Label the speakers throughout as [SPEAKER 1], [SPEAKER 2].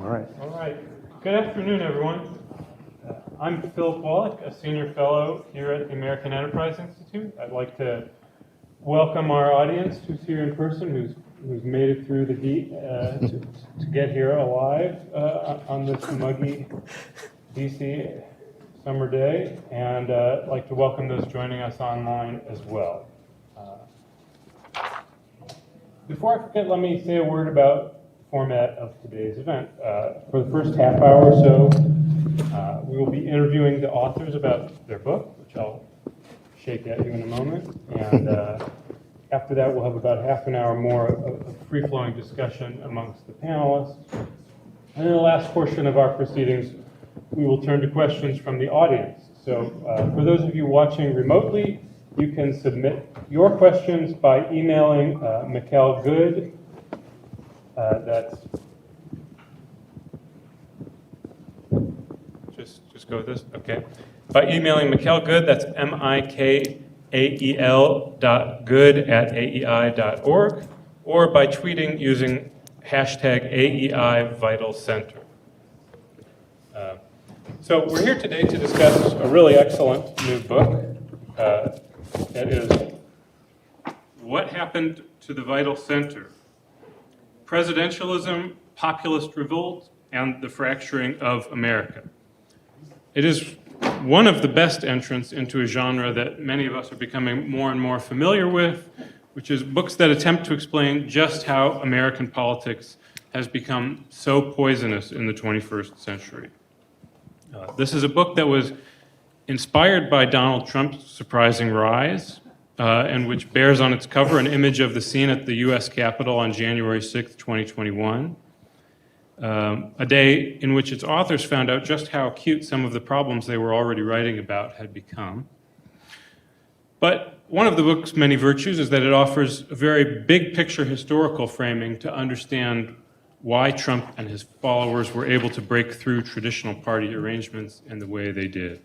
[SPEAKER 1] All right.
[SPEAKER 2] All right. Good afternoon, everyone. I'm Philip Wallach, a senior fellow here at the American Enterprise Institute. I'd like to welcome our audience who's here in person, who's made it through the heat to get here alive on this muggy DC summer day, and I'd like to welcome those joining us online as well. Before I forget, let me say a word about the format of today's event. For the first half hour or so, we will be interviewing the authors about their book, which I'll shake at you in a moment. And after that, we'll have about half an hour more of free-flowing discussion amongst the panelists. And in the last portion of our proceedings, we will turn to questions from the audience. So for those of you watching remotely, you can submit your questions by emailing Mikkel Good. That's just go with this. Okay. By emailing Mikkel Good, that's mikael.good@aei.org, or by tweeting using hashtag #AEIVitalCenter. So we're here today to discuss a really excellent new book. That is What Happened to the Vital Center? Presidentialism, Populist Revolt, and the Fracturing of America. It is one of the best entrants into a genre that many of us are becoming more and more familiar with, which is books that attempt to explain just how American politics has become so poisonous in the 21st century. This is a book that was inspired by Donald Trump's surprising rise, and which bears on its cover an image of the scene at the U.S. Capitol on January 6, 2021, a day in which its authors found out just how acute some of the problems they were already writing about had become. But one of the book's many virtues is that it offers a very big picture historical framing to understand why Trump and his followers were able to break through traditional party arrangements in the way they did.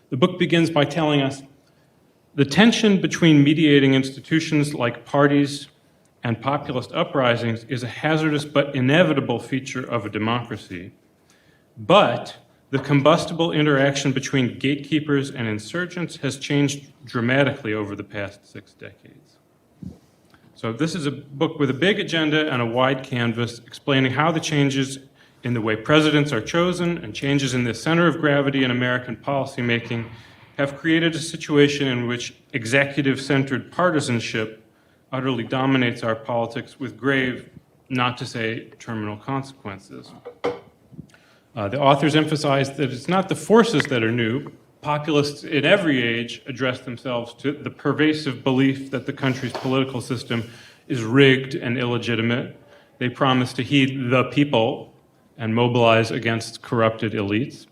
[SPEAKER 2] The book begins by telling us the tension between mediating institutions like parties and populist uprisings is a hazardous but inevitable feature of a democracy. But the combustible interaction between gatekeepers and insurgents has changed dramatically over the past 6 decades. So this is a book with a big agenda and a wide canvas explaining how the changes in the way presidents are chosen and changes in the center of gravity in American policymaking have created a situation in which executive-centered partisanship utterly dominates our politics with grave, not to say terminal consequences. The authors emphasize that it's not the forces that are new. Populists in every age address themselves to the pervasive belief that the country's political system is rigged and illegitimate. They promise to heed the people and mobilize against corrupted elites.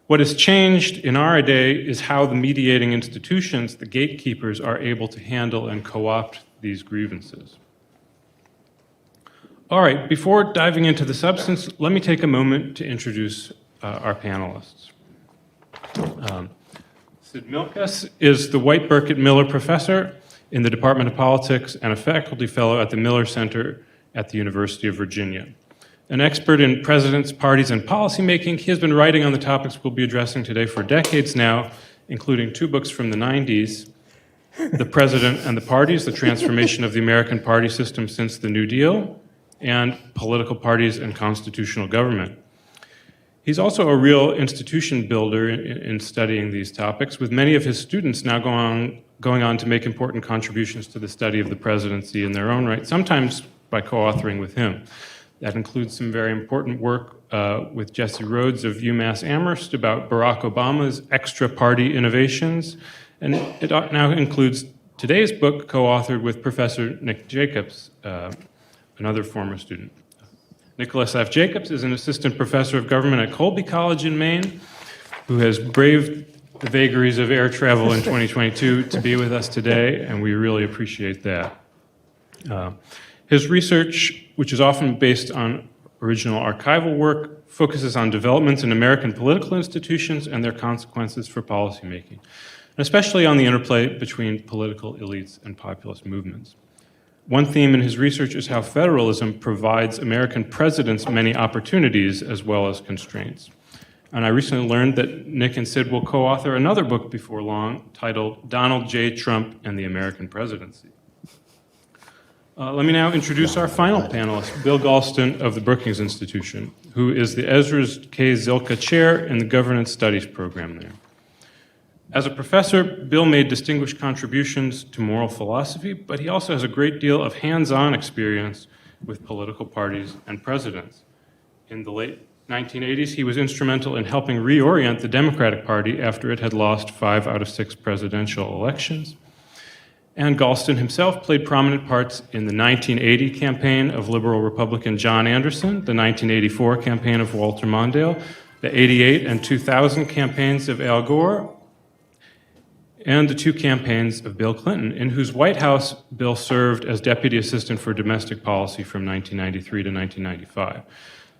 [SPEAKER 2] What has changed in our day is how the mediating institutions, the gatekeepers, are able to handle and co-opt these grievances. All right, before diving into the substance, let me take a moment to introduce our panelists. Sidney Milkis is the White Burkett Miller Professor in the Department of Politics and a faculty fellow at the Miller Center at the University of Virginia. An expert in presidents, parties, and policymaking, he has been writing on the topics we'll be addressing today for decades now, including 2 books from the 90s, The President and the Parties, The Transformation of the American Party System Since the New Deal, and Political Parties and Constitutional Government. He's also a real institution builder in studying these topics, with many of his students now going on to make important contributions to the study of the presidency in their own right, sometimes by co-authoring with him. That includes some very important work with Jesse Rhodes of UMass Amherst about Barack Obama's extra-party innovations, and it now includes today's book co-authored with Professor Nick Jacobs, another former student. Nicholas F. Jacobs is an assistant professor of government at Colby College in Maine, who has braved the vagaries of air travel in 2022 to be with us today, and we really appreciate that. His research, which is often based on original archival work, focuses on developments in American political institutions and their consequences for policymaking, and especially on the interplay between political elites and populist movements. One theme in his research is how federalism provides American presidents many opportunities as well as constraints. And I recently learned that Nick and Sid will co-author another book before long titled Donald J. Trump and the American Presidency. Let me now introduce our final panelist, Bill Galston of the Brookings Institution, who is the Ezra K. Zilka Chair in the Governance Studies program there. As a professor, Bill made distinguished contributions to moral philosophy, but he also has a great deal of hands-on experience with political parties and presidents. In the late 1980s, he was instrumental in helping reorient the Democratic Party after it had lost 5 out of 6 presidential elections. And Galston himself played prominent parts in the 1980 campaign of liberal Republican John Anderson, the 1984 campaign of Walter Mondale, the 88 and 2000 campaigns of Al Gore, and the 2 campaigns of Bill Clinton, in whose White House Bill served as Deputy Assistant for Domestic Policy from 1993 to 1995.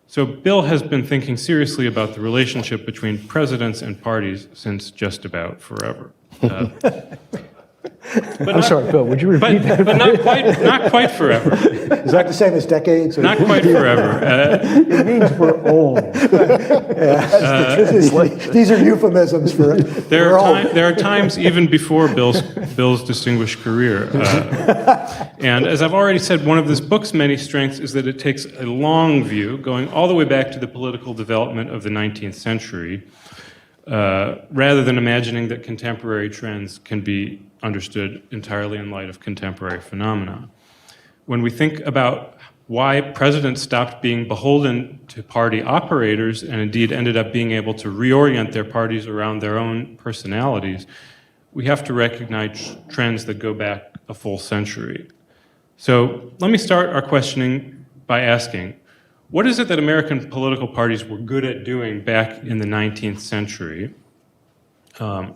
[SPEAKER 2] So Bill has been thinking seriously about the relationship between presidents and parties since just about forever.
[SPEAKER 1] I'm sorry, Bill, would you repeat that?
[SPEAKER 2] But not quite forever.
[SPEAKER 1] Is that the same as decades?
[SPEAKER 2] Not quite forever.
[SPEAKER 1] It means we're old. These are euphemisms for it.
[SPEAKER 2] There are times even before Bill's distinguished career. And as I've already said, one of this book's many strengths is that it takes a long view, going all the way back to the political development of the 19th century, rather than imagining that contemporary trends can be understood entirely in light of contemporary phenomena. When we think about why presidents stopped being beholden to party operators and indeed ended up being able to reorient their parties around their own personalities, we have to recognize trends that go back a full century. So let me start our questioning by asking, what is it that American political parties were good at doing back in the 19th century?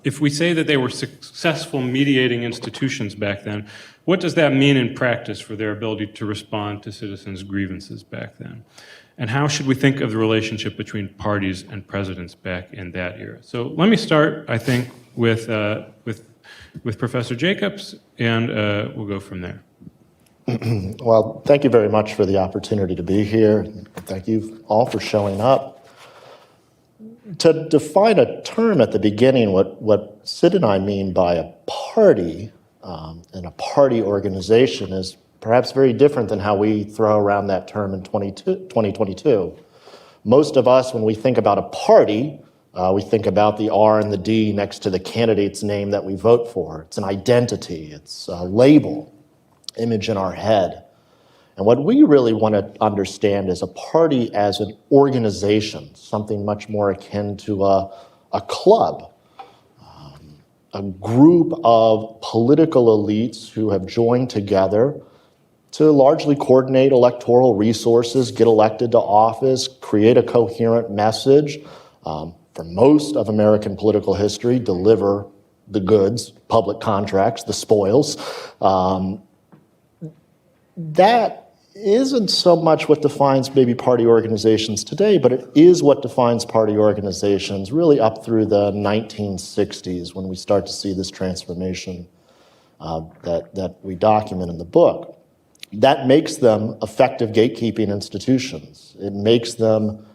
[SPEAKER 2] If we say that they were successful mediating institutions back then, what does that mean in practice for their ability to respond to citizens' grievances back then? And how should we think of the relationship between parties and presidents back in that era? So let me start, I think, with Professor Jacobs, and we'll go from there.
[SPEAKER 3] Well, thank you very much for the opportunity to be here. Thank you all for showing up. To define a term at the beginning, what Sid and I mean by a party and a party organization is perhaps very different than how we throw around that term in 2022. Most of us, when we think about a party, we think about the R and the D next to the candidate's name that we vote for. It's an identity, it's a label, image in our head. And what we really want to understand is a party as an organization, something much more akin to a club, a group of political elites who have joined together to largely coordinate electoral resources, get elected to office, create a coherent message, for most of American political history, deliver the goods, public contracts, the spoils. That isn't so much what defines maybe party organizations today, but it is what defines party organizations really up through the 1960s when we start to see this transformation that we document in the book. That makes them effective gatekeeping institutions. It makes them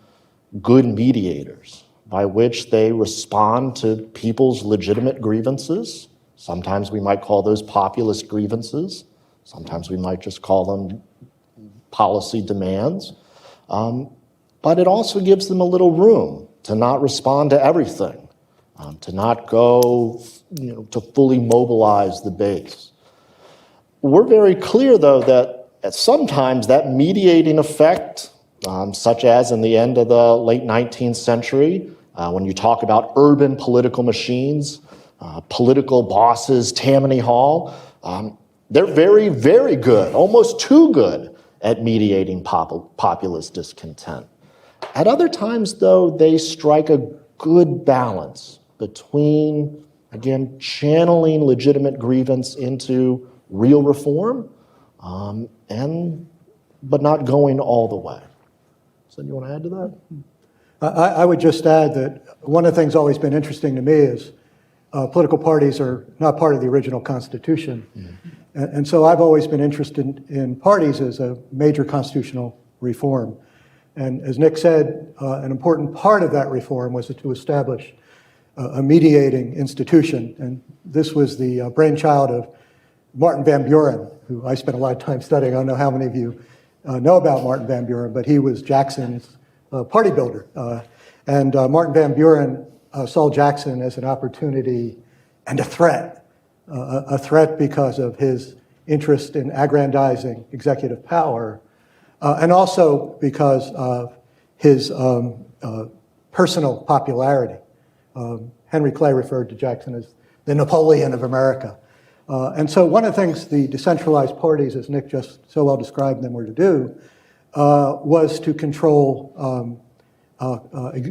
[SPEAKER 3] good mediators by which they respond to people's legitimate grievances. Sometimes we might call those populist grievances. Sometimes we might just call them policy demands, but it also gives them a little room to not respond to everything, to not go, to fully mobilize the base. We're very clear, though, that sometimes that mediating effect, such as in the end of the late 19th century, when you talk about urban political machines, political bosses, Tammany Hall, they're very, very good, almost too good at mediating populist discontent. At other times, though, they strike a good balance between, again, channeling legitimate grievance into real reform, but not going all the way. So you want to add to that?
[SPEAKER 1] I would just add that one of the things always been interesting to me is political parties are not part of the original Constitution. And so I've always been interested in parties as a major constitutional reform. And as Nick said, an important part of that reform was to establish a mediating institution. And this was the brainchild of Martin Van Buren, who I spent a lot of time studying. I don't know how many of you know about Martin Van Buren, but he was Jackson's party builder. And Martin Van Buren saw Jackson as an opportunity and a threat because of his interest in aggrandizing executive power, and also because of his personal popularity. Henry Clay referred to Jackson as the Napoleon of America. And so one of the things the decentralized parties, as Nick just so well described them, were to do was to control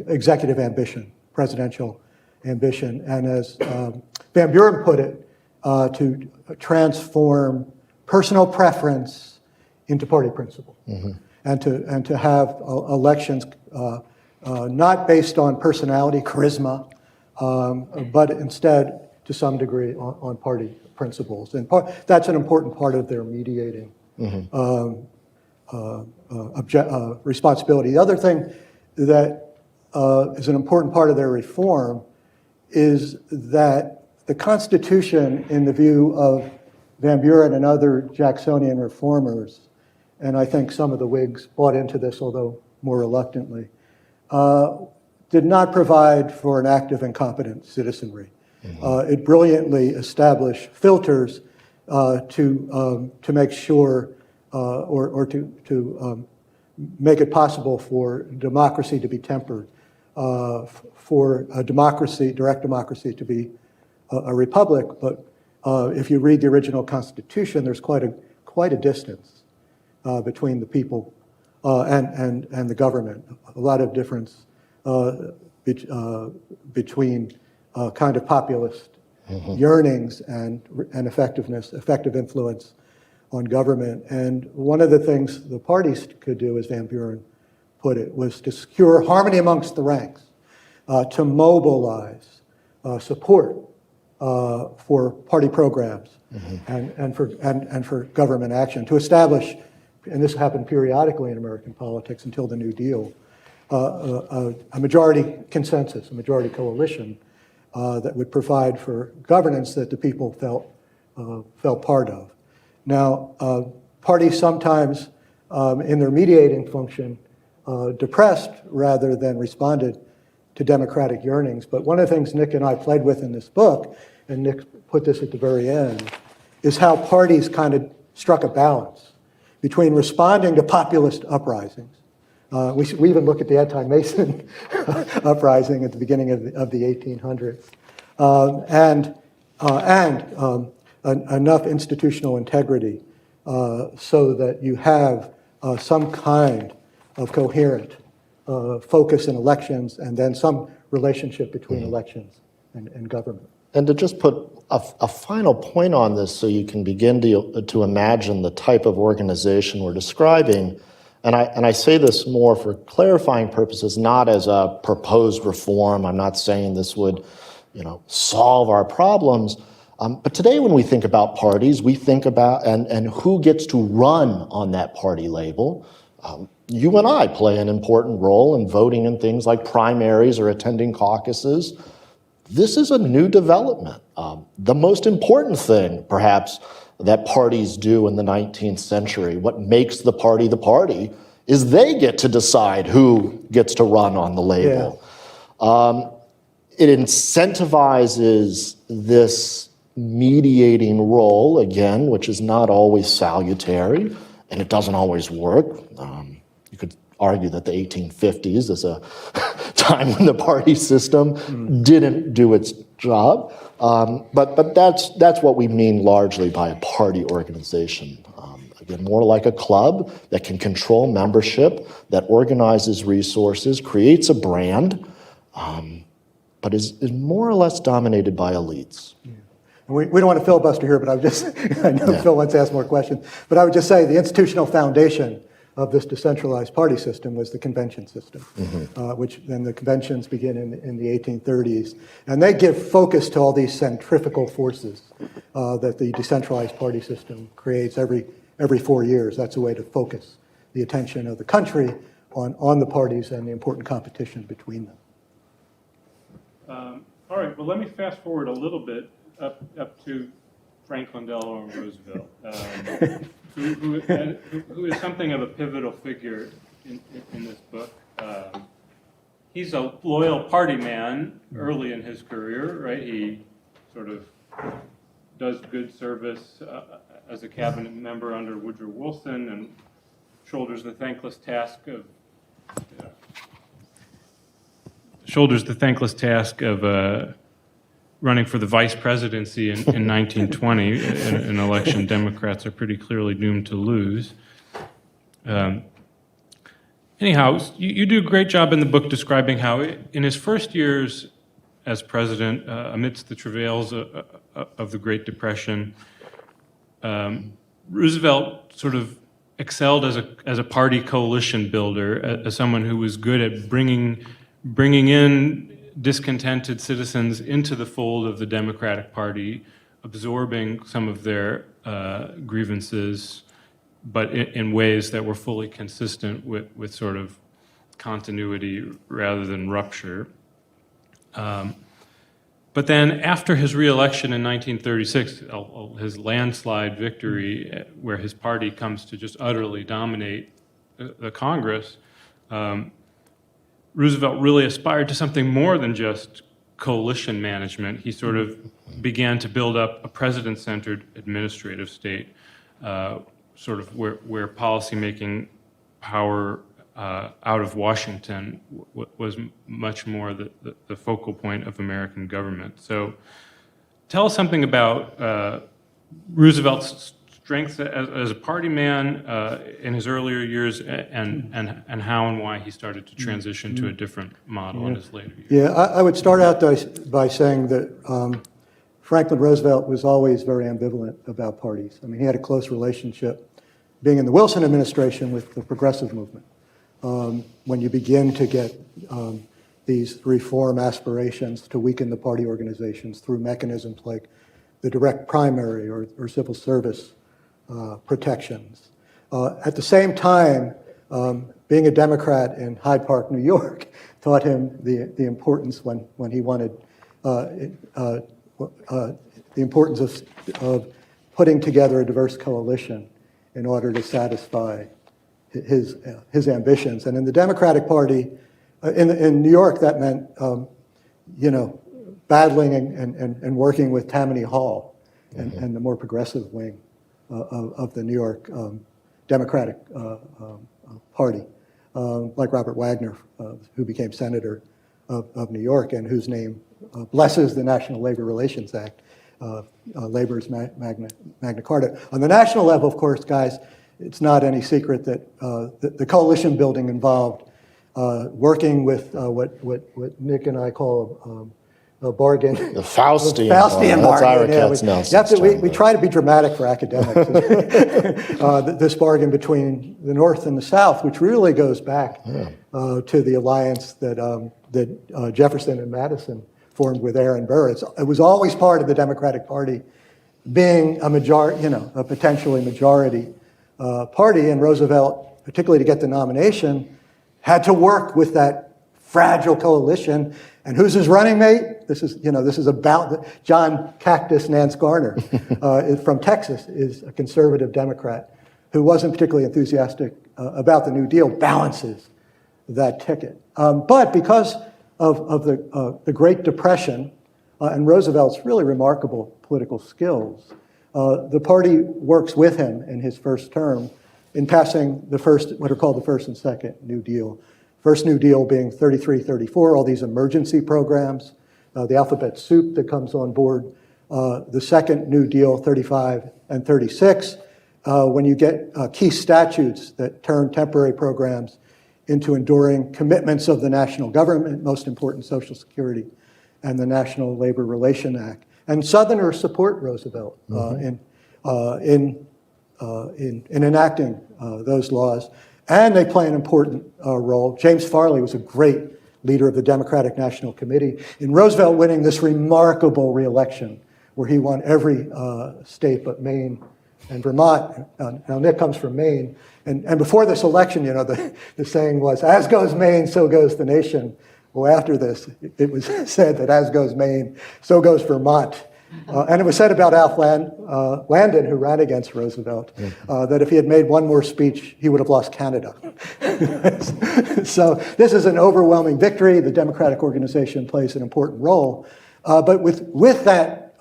[SPEAKER 1] executive ambition, presidential ambition, and as Van Buren put it, to transform personal preference into party principle, and to have elections not based on personality, charisma, but instead, to some degree, on party principles. And that's an important part of their mediating responsibility. The other thing that is an important part of their reform is that the Constitution, in the view of Van Buren and other Jacksonian reformers, and I think some of the Whigs bought into this, although more reluctantly, did not provide for an active and competent citizenry. It brilliantly established filters to make sure, or to make it possible for democracy to be tempered, for a democracy, direct democracy, to be a republic. But if you read the original Constitution, there's quite a distance between the people and the government. A lot of difference between kind of populist yearnings and effective influence on government. And one of the things the parties could do, as Van Buren put it, was to secure harmony amongst the ranks, to mobilize support for party programs and for government action, to establish, and this happened periodically in American politics until the New Deal, a majority consensus, a majority coalition that would provide for governance that the people felt part of. Now, parties sometimes, in their mediating function, depressed rather than responded to democratic yearnings. But one of the things Nick and I played with in this book, and Nick put this at the very end, is how parties kind of struck a balance between responding to populist uprisings. We even look at the anti-Mason uprising at the beginning of the 1800s, and enough institutional integrity so that you have some kind of coherent focus in elections, and then some relationship between elections and government.
[SPEAKER 3] And to just put a final point on this so you can begin to imagine the type of organization we're describing, and I say this more for clarifying purposes, not as a proposed reform. I'm not saying this would, solve our problems. But today when we think about parties, we think about and who gets to run on that party label. You and I play an important role in voting in things like primaries or attending caucuses. This is a new development. The most important thing, perhaps, that parties do in the 19th century, what makes the party, is they get to decide who gets to run on the label. Yeah. It incentivizes this mediating role, again, which is not always salutary, and it doesn't always work. You could argue that the 1850s is a time when the party system didn't do its job, but that's what we mean largely by a party organization. Again, more like a club that can control membership, that organizes resources, creates a brand, but is more or less dominated by elites.
[SPEAKER 1] Yeah. We don't want to filibuster here, but I know Phil wants to ask more questions, but I would just say the institutional foundation of this decentralized party system was the convention system, which then the conventions begin in the 1830s. And they give focus to all these centrifugal forces that the decentralized party system creates every 4 years. That's a way to focus the attention of the country on the parties and the important competition between them.
[SPEAKER 2] All right, well, let me fast forward a little bit up to Franklin Delano Roosevelt, who is something of a pivotal figure in this book. He's a loyal party man early in his career, right? He sort of does good service as a cabinet member under Woodrow Wilson and shoulders the thankless task of running for the vice presidency in 1920, an election Democrats are pretty clearly doomed to lose. Anyhow, you do a great job in the book describing how in his first years as president, amidst the travails of the Great Depression, Roosevelt sort of excelled as a party coalition builder, as someone who was good at bringing in discontented citizens into the fold of the Democratic Party, absorbing some of their grievances, but in ways that were fully consistent with sort of continuity rather than rupture. But then after his reelection in 1936, his landslide victory, where his party comes to just utterly dominate the Congress, Roosevelt really aspired to something more than just coalition management. He sort of began to build up a president-centered administrative state, sort of where policymaking power out of Washington was much more the focal point of American government. So tell us something about Roosevelt's strengths as a party man in his earlier years, and how and why he started to transition to a different model in his later years.
[SPEAKER 1] Yeah, I would start out by saying that Franklin Roosevelt was always very ambivalent about parties. I mean, he had a close relationship, being in the Wilson administration, with the progressive movement. When you begin to get these reform aspirations to weaken the party organizations through mechanisms like the direct primary or civil service protections. At the same time, being a Democrat in Hyde Park, New York, taught him the importance when he wanted the importance of putting together a diverse coalition in order to satisfy his ambitions. And in the Democratic Party, in New York, that meant battling and working with Tammany Hall and the more progressive wing of the New York Democratic Party, like Robert Wagner, who became senator of New York and whose name blesses the National Labor Relations Act, Labor's Magna Carta. On the national level, of course, guys, it's not any secret that the coalition building involved working with what Nick and I call a bargain.
[SPEAKER 3] The Faustian
[SPEAKER 1] bargain.
[SPEAKER 3] That's Ira Katznelson's term.
[SPEAKER 1] We try to be dramatic for academics. This bargain between the North and the South, which really goes back to the alliance that Jefferson and Madison formed with Aaron Burr. It was always part of the Democratic Party being a potentially majority party, and Roosevelt, particularly to get the nomination, had to work with that fragile coalition. And who's his running mate? This is about John Cactus Nance Garner from Texas, is a conservative Democrat who wasn't particularly enthusiastic about the New Deal, balances that ticket. But because of the Great Depression and Roosevelt's really remarkable political skills, the party works with him in his first term in passing what are called the first and second New Deal. First New Deal being 33, 34, all these emergency programs, the alphabet soup that comes on board. The second New Deal, 35 and 36, when you get key statutes that turn temporary programs into enduring commitments of the national government, most important, Social Security, and the National Labor Relations Act. And Southerners support Roosevelt in enacting those laws. and they play an important role. James Farley was a great leader of the Democratic National Committee, in Roosevelt winning this remarkable re-election where he won every state but Maine and Vermont. Now Nick comes from Maine, and before this election, you know, the saying was, as goes Maine, so goes the nation. Well, after this, it was said that as goes Maine, so goes Vermont. And it was said about Alf Landon, who ran against Roosevelt, that if he had made one more speech, he would have lost Canada. So this is an overwhelming victory. The Democratic organization plays an important role. But with that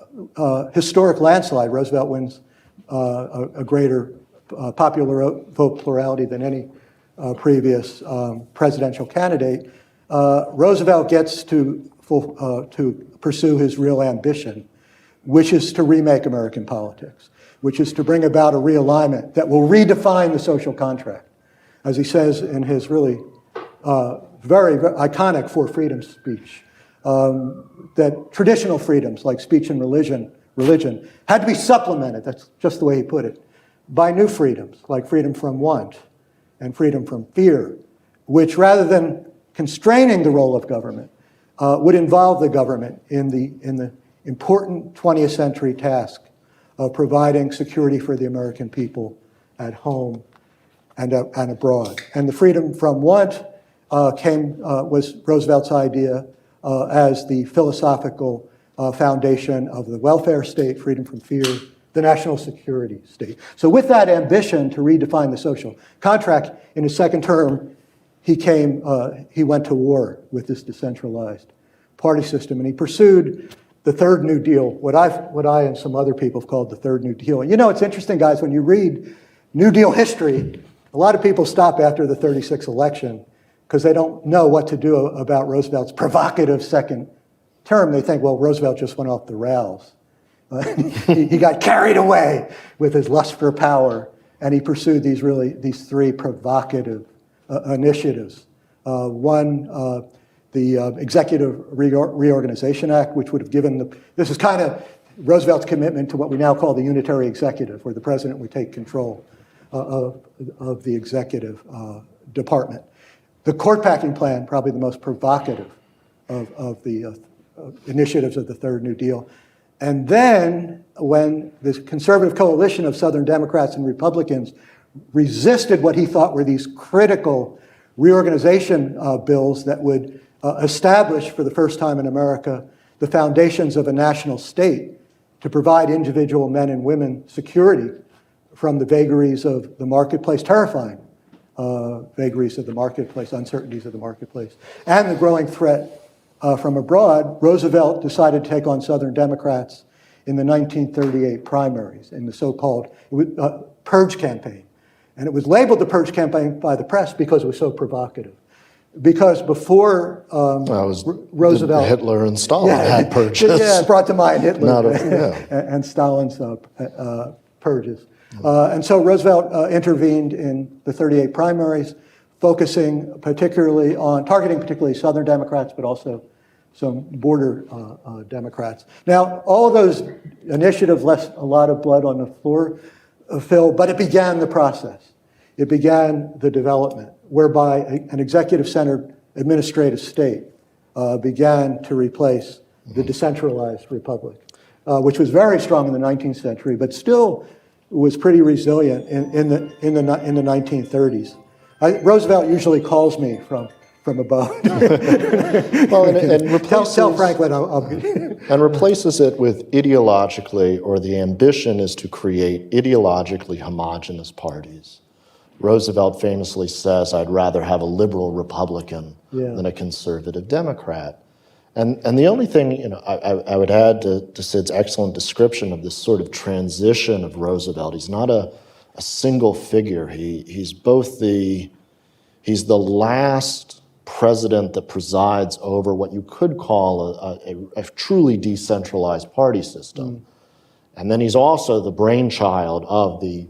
[SPEAKER 1] historic landslide, Roosevelt wins a greater popular vote plurality than any previous presidential candidate. Roosevelt gets to pursue his real ambition, which is to remake American politics, which is to bring about a realignment that will redefine the social contract. As he says in his really very iconic For Freedom speech, that traditional freedoms like speech and religion had to be supplemented, that's just the way he put it, by new freedoms like freedom from want and freedom from fear, which rather than constraining the role of government, would involve the government in the important 20th century task of providing security for the American people at home and abroad. And the freedom from want was Roosevelt's idea as the philosophical foundation of the welfare state, freedom from fear, the national security state. So with that ambition to redefine the social contract, in his second term, he went to war with this decentralized party system, and he pursued the Third New Deal, what I and some other people have called the Third New Deal. And you know, it's interesting, guys, when you read New Deal history, a lot of people stop after the 36 election because they don't know what to do about Roosevelt's provocative second term. They think, well, Roosevelt just went off the rails. He got carried away with his lust for power, and he pursued these three provocative initiatives. One, the Executive Reorganization Act, which would have given this is kind of Roosevelt's commitment to what we now call the unitary executive, where the president would take control of the executive department. The court packing plan, probably the most provocative of the initiatives of the Third New Deal. And then when the conservative coalition of Southern Democrats and Republicans resisted what he thought were these critical reorganization bills that would establish for the first time in America the foundations of a national state to provide individual men and women security from the vagaries of the marketplace, terrifying vagaries of the marketplace, uncertainties of the marketplace, and the growing threat from abroad. Roosevelt decided to take on Southern Democrats in the 1938 primaries in the so-called Purge campaign. And it was labeled the Purge campaign by the press because it was so provocative. Because before Roosevelt...
[SPEAKER 3] Hitler and Stalin had purges.
[SPEAKER 1] Yeah, it brought to mind Hitler and Stalin's purges. And so Roosevelt intervened in the 38 primaries, targeting particularly Southern Democrats, but also some border Democrats. Now, all of those initiatives left a lot of blood on the floor, Phil, but it began the process. It began the development whereby an executive-centered administrative state began to replace the decentralized republic, which was very strong in the 19th century, but still was pretty resilient in the 1930s. Roosevelt usually calls me from above.
[SPEAKER 3] Well, and replaces,
[SPEAKER 1] tell Franklin
[SPEAKER 3] and replaces it with ideologically, or the ambition is to create ideologically homogenous parties. Roosevelt famously says, "I'd rather have a liberal Republican than a conservative Democrat." And the only thing I would add to Sid's excellent description of this sort of transition of Roosevelt, he's not a single figure. He's the last president that presides over what you could call a truly decentralized party system. And then he's also the brainchild of the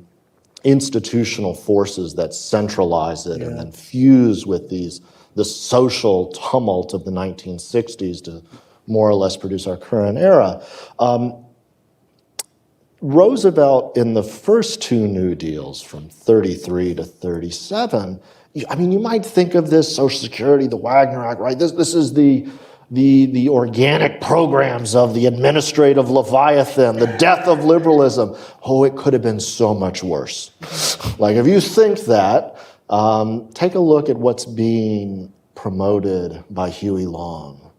[SPEAKER 3] institutional forces that centralize it and then fuse with the social tumult of the 1960s to more or less produce our current era. Roosevelt, in the first two New Deals from 33 to 37, I mean, you might think of this Social Security, the Wagner Act, right? This is the organic programs of the administrative Leviathan, the death of liberalism. Oh, it could have been so much worse. Like, if you think that, take a look at what's being promoted by Huey Long.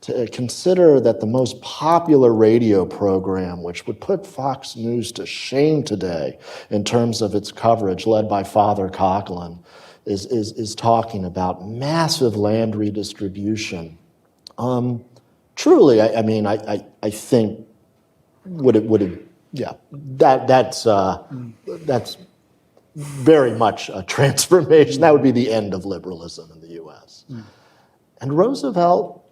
[SPEAKER 3] To consider that the most popular radio program, which would put Fox News to shame today in terms of its coverage, led by Father Coughlin, is talking about massive land redistribution. Truly, I mean, I think that's very much a transformation. That would be the end of liberalism in the U.S. And Roosevelt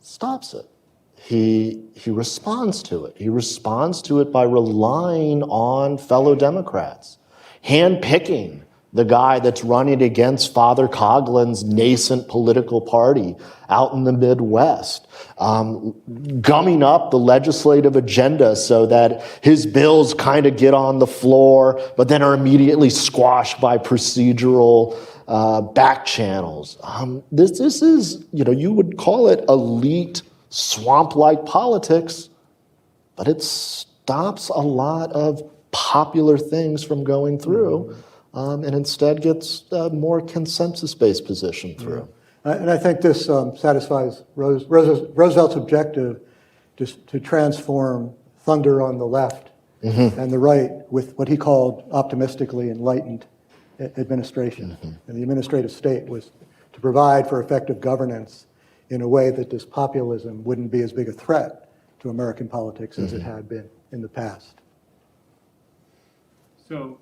[SPEAKER 3] stops it. He responds to it. He responds to it by relying on fellow Democrats, handpicking the guy that's running against Father Coughlin's nascent political party out in the Midwest, gumming up the legislative agenda so that his bills kind of get on the floor, but then are immediately squashed by procedural back channels. This is, you would call it elite swamp-like politics, but it stops a lot of popular things from going through. And instead gets a more consensus-based position through.
[SPEAKER 1] And I think this satisfies Roosevelt's objective to transform thunder on the left and the right with what he called optimistically enlightened administration. And the administrative state was to provide for effective governance in a way that this populism wouldn't be as big a threat to American politics as it had been in the past.
[SPEAKER 2] So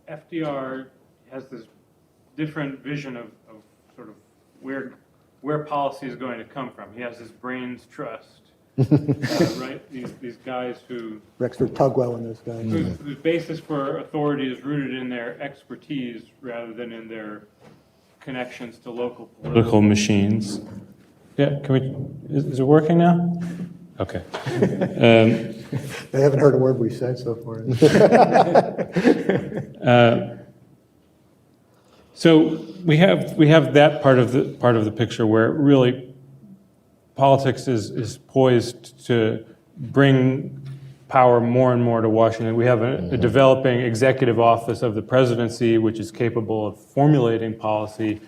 [SPEAKER 2] FDR has this different vision of sort of where policy is going to come from. He has this brains trust, right? These guys who...
[SPEAKER 1] Rexford Tugwell and those guys.
[SPEAKER 2] Whose basis for authority is rooted in their expertise rather than in their connections to local political machines. Yeah, can we... Is it working now? Okay.
[SPEAKER 1] They haven't heard a word we said so far.
[SPEAKER 2] So we have that part of the picture where really politics is poised to bring power more and more to Washington. We have a developing executive office of the presidency, which is capable of formulating policy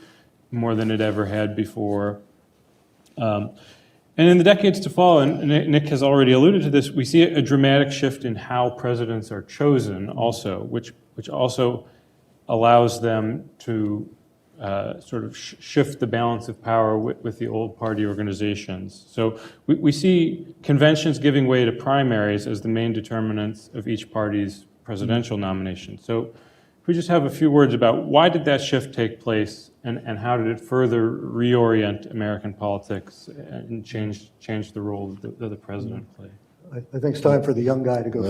[SPEAKER 2] more than it ever had before. And in the decades to follow, and Nick has already alluded to this, we see a dramatic shift in how presidents are chosen also, which also allows them to sort of shift the balance of power with the old party organizations. So we see conventions giving way to primaries as the main determinants of each party's presidential nomination. So if we just have a few words about why did that shift take place and how did it further reorient American politics and change the role that the president played?
[SPEAKER 1] I think it's time for the young guy to go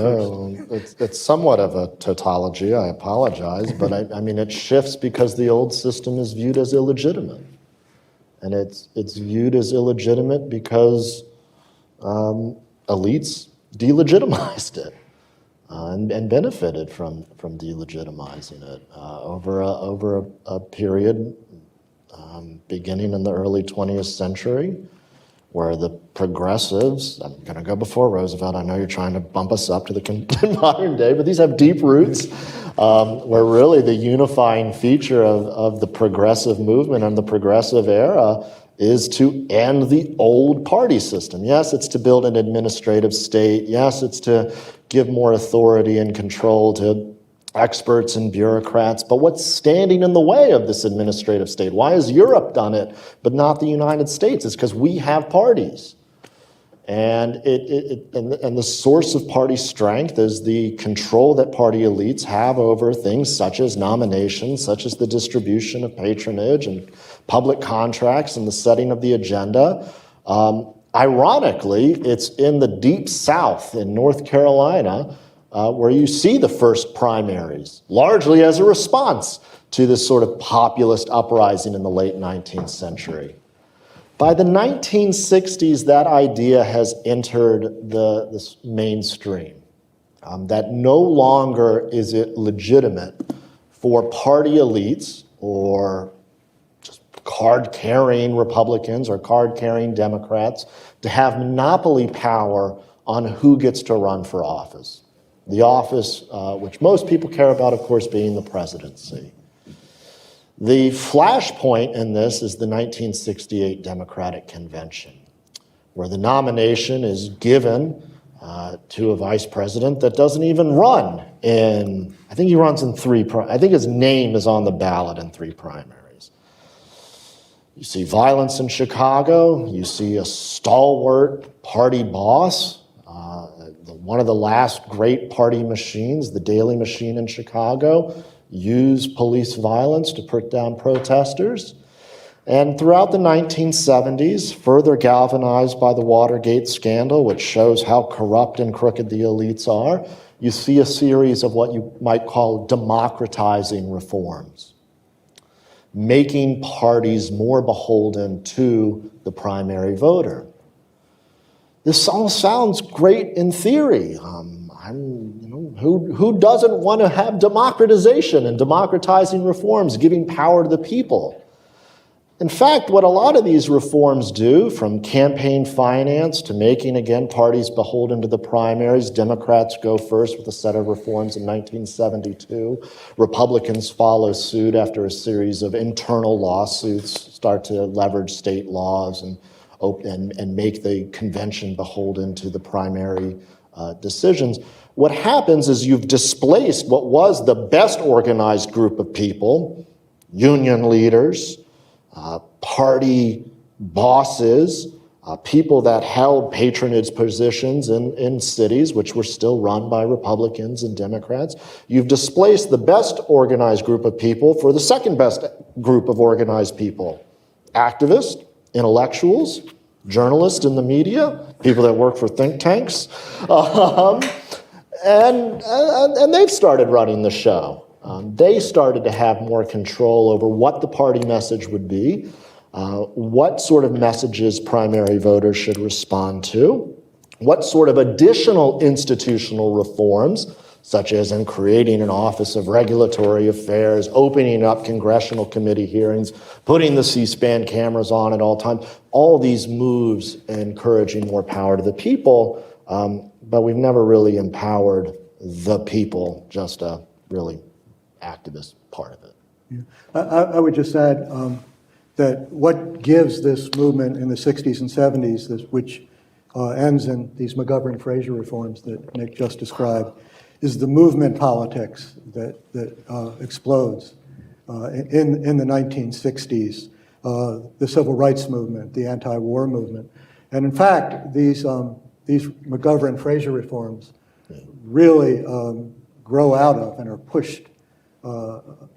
[SPEAKER 1] first.
[SPEAKER 3] It's somewhat of a tautology, I apologize, but I mean it shifts because the old system is viewed as illegitimate. And it's viewed as illegitimate because elites delegitimized it and benefited from delegitimizing it over a period beginning in the early 20th century, where the progressives, I'm going to go before Roosevelt, I know you're trying to bump us up to the modern day, but these have deep roots, where really the unifying feature of the progressive movement and the progressive era is to end the old party system. Yes, it's to build an administrative state. Yes, it's to give more authority and control to experts and bureaucrats, but what's standing in the way of this administrative state? Why has Europe done it, but not the United States? It's because we have parties. And the source of party strength is the control that party elites have over things such as nominations, such as the distribution of patronage and public contracts and the setting of the agenda. Ironically, it's in the Deep South in North Carolina where you see the first primaries, largely as a response to this sort of populist uprising in the late 19th century. By the 1960s, that idea has entered the mainstream, that no longer is it legitimate for party elites or just card-carrying Republicans or card-carrying Democrats to have monopoly power on who gets to run for office. The office, which most people care about, of course, being the presidency. The flashpoint in this is the 1968 Democratic Convention, where the nomination is given to a vice president that doesn't even run in, I think he runs in I think his name is on the ballot in 3 primaries. You see violence in Chicago, you see a stalwart party boss, one of the last great party machines, the Daily Machine in Chicago, use police violence to put down protesters. And throughout the 1970s, further galvanized by the Watergate scandal, which shows how corrupt and crooked the elites are, you see a series of what you might call democratizing reforms, making parties more beholden to the primary voter. This all sounds great in theory. Who doesn't want to have democratization and democratizing reforms, giving power to the people? In fact, what a lot of these reforms do, from campaign finance to making, again, parties beholden to the primaries, Democrats go first with a set of reforms in 1972. Republicans follow suit after a series of internal lawsuits start to leverage state laws and make the convention beholden to the primary decisions. What happens is you've displaced what was the best organized group of people, union leaders, party bosses, people that held patronage positions in cities which were still run by Republicans and Democrats. You've displaced the best organized group of people for the second best group of organized people, activists, intellectuals, journalists in the media, people that work for think tanks, and they've started running the show. They started to have more control over what the party message would be, what sort of messages primary voters should respond to, what sort of additional institutional reforms, such as in creating an Office of Regulatory Affairs, opening up congressional committee hearings, putting the C-SPAN cameras on at all times, all these moves encouraging more power to the people, but we've never really empowered the people, just a really activist part of it.
[SPEAKER 1] Yeah. I would just add that what gives this movement in the 60s and 70s, which ends in these McGovern-Fraser reforms that Nick just described, is the movement politics that explodes in the 1960s, the civil rights movement, the anti-war movement. And in fact, these McGovern-Fraser reforms really grow out of and are pushed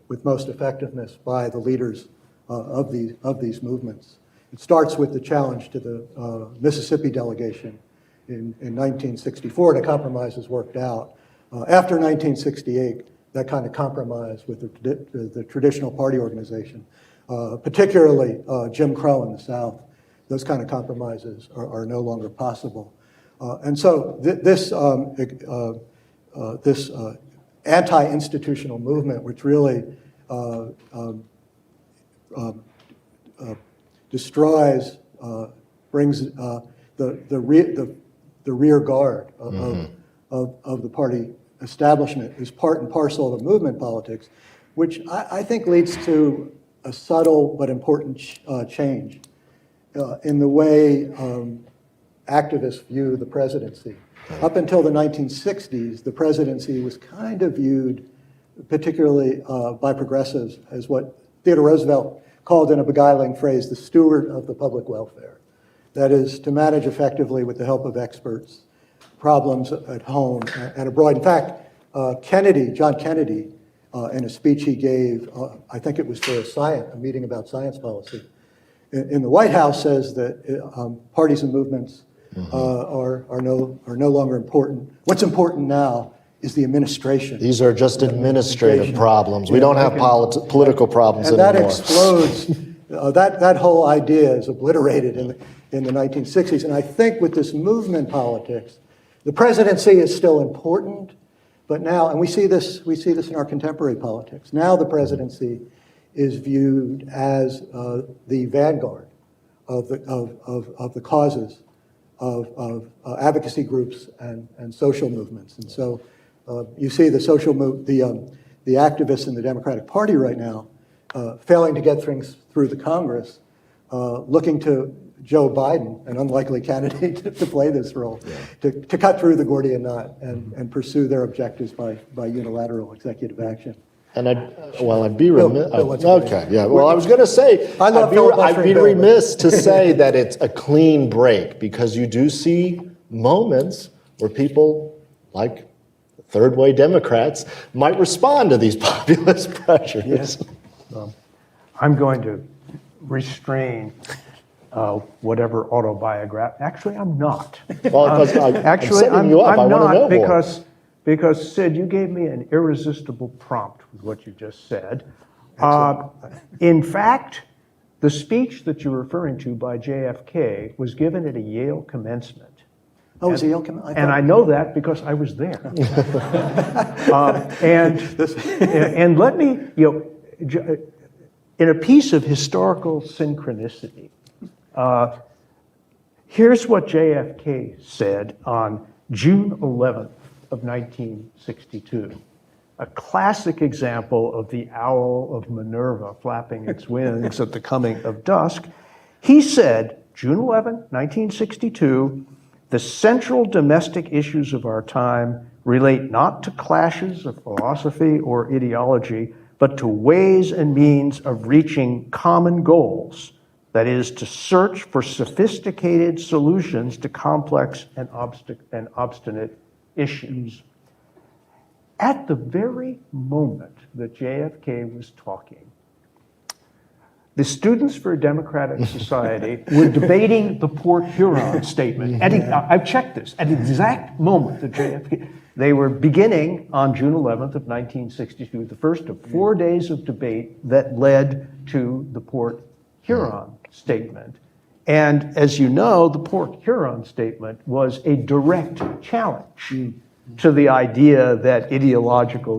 [SPEAKER 1] with most effectiveness by the leaders of these movements. It starts with the challenge to the Mississippi delegation in 1964, and a compromise is worked out. After 1968, that kind of compromise with the traditional party organization, particularly Jim Crow in the South, those kind of compromises are no longer possible. And so this anti-institutional movement, which really destroys, brings the rear guard of the party establishment, is part and parcel of movement politics, which I think leads to a subtle but important change in the way activists view the presidency. Up until the 1960s, the presidency was kind of viewed, particularly by progressives, as what Theodore Roosevelt called in a beguiling phrase, the steward of the public welfare. That is, to manage effectively with the help of experts, problems at home and abroad. In fact, John Kennedy, in a speech he gave, I think it was for a meeting about science policy, in the White House, says that parties and movements are no longer important. What's important now is the administration.
[SPEAKER 3] These are just administrative problems. We don't have political problems
[SPEAKER 1] and
[SPEAKER 3] anymore.
[SPEAKER 1] That explodes that whole idea is obliterated in the 1960s. And I think with this movement politics, the presidency is still important, but now, and we see this in our contemporary politics. Now the presidency is viewed as the vanguard of the causes of advocacy groups and social movements. And so you see the the activists in the Democratic Party right now failing to get things through the Congress, looking to Joe Biden, an unlikely candidate to play this role, to cut through the Gordian knot and pursue their objectives by unilateral executive action.
[SPEAKER 3] And I'd be remiss.
[SPEAKER 1] Okay,
[SPEAKER 3] yeah. Well, I was going to say, I'd be remiss to say that it's a clean break, because you do see moments where people like third way Democrats might respond to these populist pressures.
[SPEAKER 4] Yes. I'm going to restrain whatever autobiography. Actually, I'm not.
[SPEAKER 3] Well,
[SPEAKER 4] Actually,
[SPEAKER 3] I'm
[SPEAKER 4] not, because Sid, you gave me an irresistible prompt with what you just said. In fact, the speech that you're referring to by JFK was given at a Yale commencement.
[SPEAKER 1] Oh, it was a Yale commencement?
[SPEAKER 4] And I know that because I was there. And let me, in a piece of historical synchronicity, here's what JFK said on June 11th of 1962, a classic example of the owl of Minerva flapping its wings at the coming of dusk. He said, June 11, 1962, the central domestic issues of our time relate not to clashes of philosophy or ideology, but to ways and means of reaching common goals. That is, to search for sophisticated solutions to complex and obstinate issues. At the very moment that JFK was talking, the Students for a Democratic Society were debating the Port Huron statement. I've checked this. At the exact moment that JFK, they were beginning on June 11th of 1962, the first of 4 days of debate that led to the Port Huron statement. And as you know, the Port Huron statement was a direct challenge to the idea that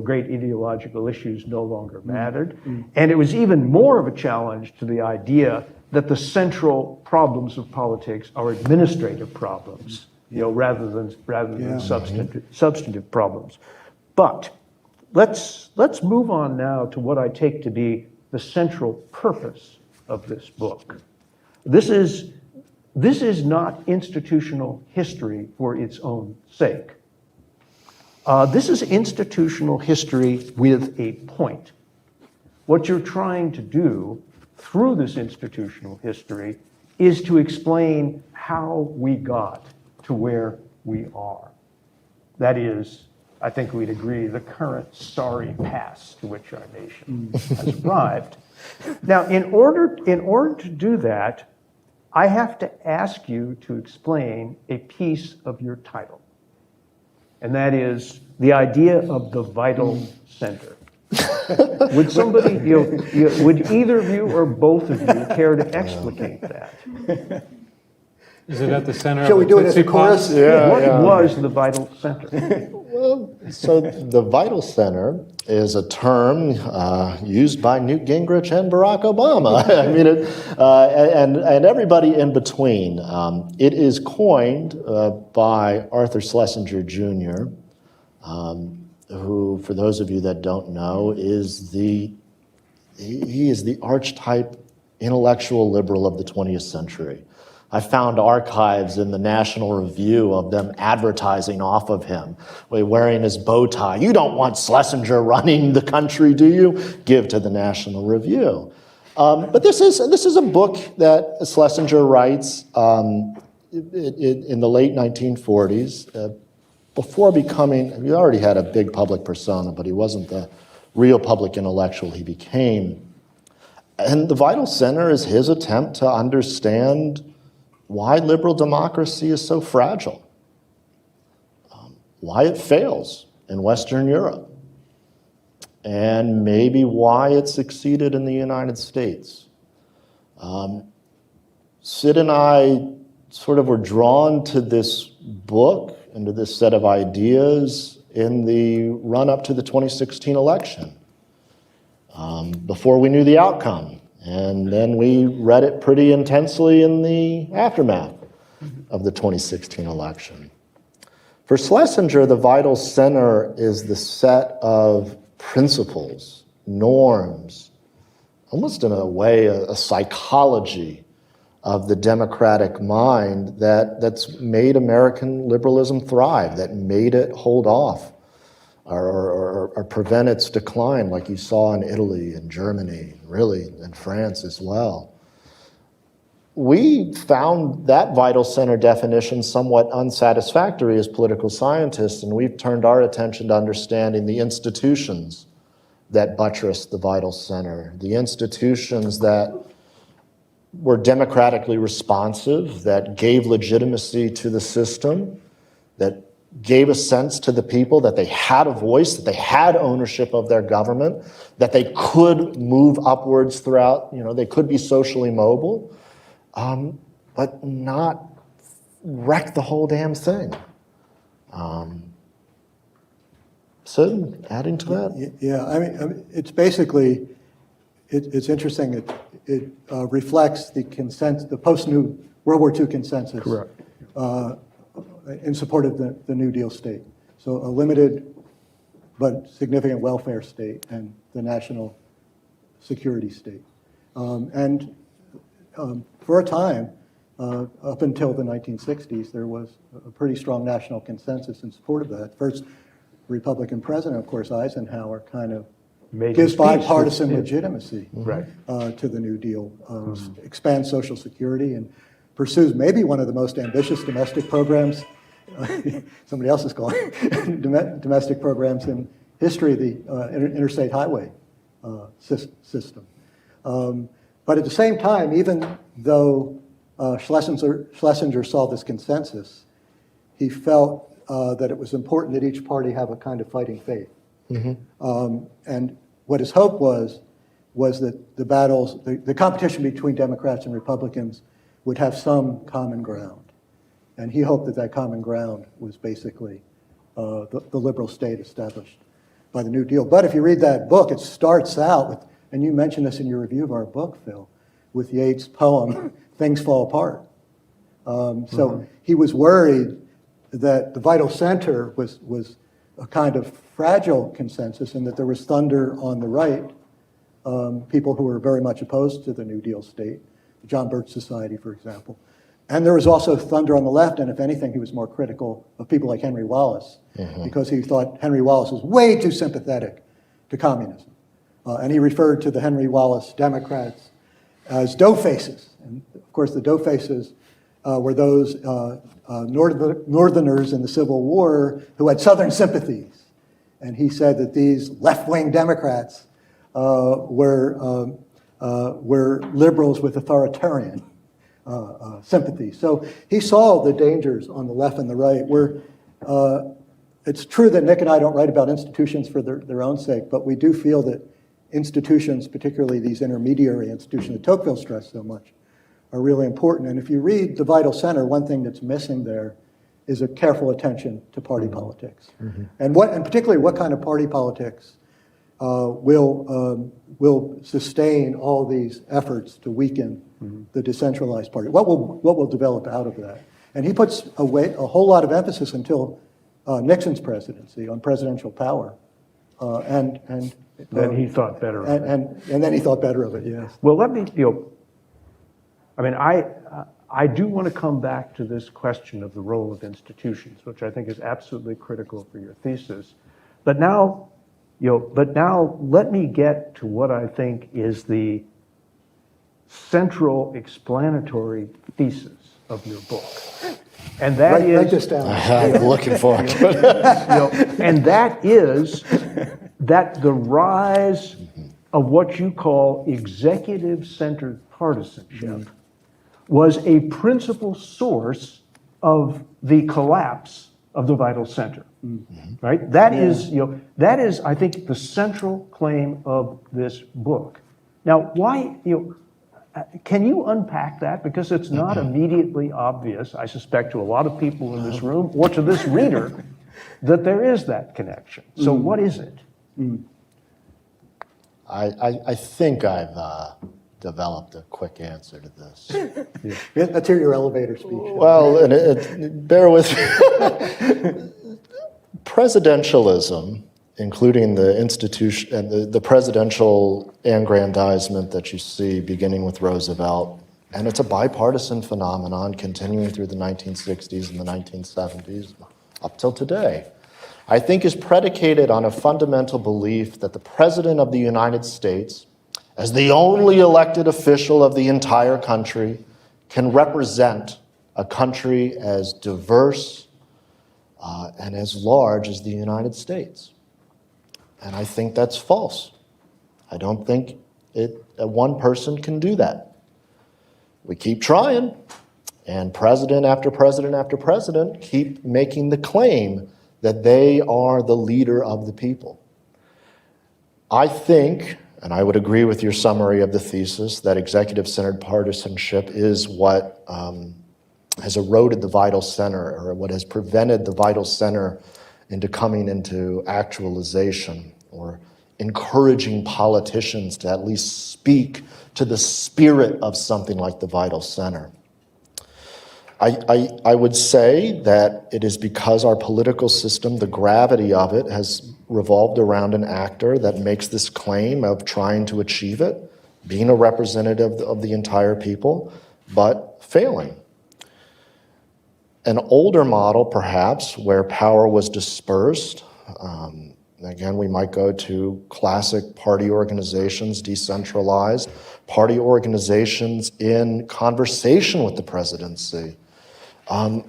[SPEAKER 4] great ideological issues no longer mattered. And it was even more of a challenge to the idea that the central problems of politics are administrative problems, rather than substantive problems. But let's move on now to what I take to be the central purpose of this book. This is not institutional history for its own sake. This is institutional history with a point. What you're trying to do through this institutional history is to explain how we got to where we are. That is, I think we'd agree, the current sorry pass to which our nation has arrived. Now, in order to do that, I have to ask you to explain a piece of your title. And that is the idea of the vital center. Would somebody, would either of you or both of you care to explicate that?
[SPEAKER 2] Is it at the center
[SPEAKER 1] Shall
[SPEAKER 2] of
[SPEAKER 1] we do it as a chorus?
[SPEAKER 4] What was the vital center?
[SPEAKER 3] Well, so the vital center is a term used by Newt Gingrich and Barack Obama. I mean, and everybody in between. It is coined by Arthur Schlesinger Jr., who, for those of you that don't know, is the archetype intellectual liberal of the 20th century. I found archives in the National Review of them advertising off of him, wearing his bow tie. You don't want Schlesinger running the country, do you? Give to the National Review. But this is a book that Schlesinger writes in the late 1940s, before becoming, he already had a big public persona, but he wasn't the real public intellectual he became. And the vital center is his attempt to understand why liberal democracy is so fragile, why it fails in Western Europe, and maybe why it succeeded in the United States. Sid and I sort of were drawn to this book and to this set of ideas in the run-up to the 2016 election, before we knew the outcome. And then we read it pretty intensely in the aftermath of the 2016 election. For Schlesinger, the vital center is the set of principles, norms, almost in a way a psychology of the democratic mind that's made American liberalism thrive, that made it hold off or prevent its decline, like you saw in Italy and Germany, really in France as well. We found that vital center definition somewhat unsatisfactory as political scientists, and we've turned our attention to understanding the institutions that buttress the vital center, the institutions that were democratically responsive, that gave legitimacy to the system, that gave a sense to the people that they had a voice, that they had ownership of their government, that they could move upwards throughout, they could be socially mobile, but not wreck the whole damn thing. Sid, adding to that?
[SPEAKER 1] Yeah, I mean it's basically, it's interesting, it reflects the consensus, the post-New World War II consensus.
[SPEAKER 4] Correct.
[SPEAKER 1] In support of the New Deal state. So a limited but significant welfare state and the national security state. For a time, up until the 1960s, there was a pretty strong national consensus in support of that. First Republican president, of course, Eisenhower, kind of gives bipartisan legitimacy to the New Deal, expands Social Security, and pursues maybe one of the most ambitious domestic programs, somebody else is calling it, domestic programs in history, the interstate highway system. But at the same time, even though Schlesinger saw this consensus, he felt that it was important that each party have a kind of fighting faith. And what his hope was that the battles, the competition between Democrats and Republicans would have some common ground. And he hoped that that common ground was basically the liberal state established by the New Deal. But if you read that book, it starts out with, and you mentioned this in your review of our book, Phil, with Yeats' poem, Things Fall Apart. So he was worried that the vital center was a kind of fragile consensus and that there was thunder on the right, people who were very much opposed to the New Deal state, the John Birch Society, for example. And there was also thunder on the left, and if anything, he was more critical of people like Henry Wallace, because he thought Henry Wallace was way too sympathetic to communism. And he referred to the Henry Wallace Democrats as dough faces. And of course, the dough faces were those Northerners in the Civil War who had Southern sympathies. And he said that these left-wing Democrats were liberals with authoritarian sympathy. So he saw the dangers on the left and the right. It's true that Nick and I don't write about institutions for their own sake, but we do feel that institutions, particularly these intermediary institutions that Tocqueville stressed so much, are really important. And if you read The Vital Center, one thing that's missing there is a careful attention to party politics. And particularly what kind of party politics will sustain all these efforts to weaken the decentralized party. What will develop out of that? And he puts a whole lot of emphasis until Nixon's presidency on presidential power, and
[SPEAKER 4] then he thought better of it.
[SPEAKER 1] And then he thought better of it. Yes.
[SPEAKER 4] Well, let me I mean, I do want to come back to this question of the role of institutions, which I think is absolutely critical for your thesis. But now let me get to what I think is the central explanatory thesis of your book. And that is...
[SPEAKER 1] Write this down.
[SPEAKER 3] I'm looking forward to it.
[SPEAKER 4] And that is that the rise of what you call executive-centered partisanship was a principal source of the collapse of the vital center. Right? That is, I think, the central claim of this book. Now, why, Can you unpack that? Because it's not immediately obvious, I suspect, to a lot of people in this room or to this reader that there is that connection. So what is it?
[SPEAKER 3] I think I've developed a quick answer to this.
[SPEAKER 1] Yeah, let's hear your elevator speech.
[SPEAKER 3] Well, and bear with me. Presidentialism, including the institution and the presidential aggrandizement that you see beginning with Roosevelt, and it's a bipartisan phenomenon continuing through the 1960s and the 1970s up till today, I think is predicated on a fundamental belief that the President of the United States, as the only elected official of the entire country, can represent a country as diverse and as large as the United States. And I think that's false. I don't think one person can do that. We keep trying, and president after president after president keep making the claim that they are the leader of the people. I think, and I would agree with your summary of the thesis, that executive-centered partisanship is what has eroded the vital center, or what has prevented the vital center into coming into actualization, or encouraging politicians to at least speak to the spirit of something like the vital center. I would say that it is because our political system, the gravity of it, has revolved around an actor that makes this claim of trying to achieve it, being a representative of the entire people, but failing. An older model, perhaps, where power was dispersed, again, we might go to classic party organizations, decentralized, party organizations in conversation with the presidency,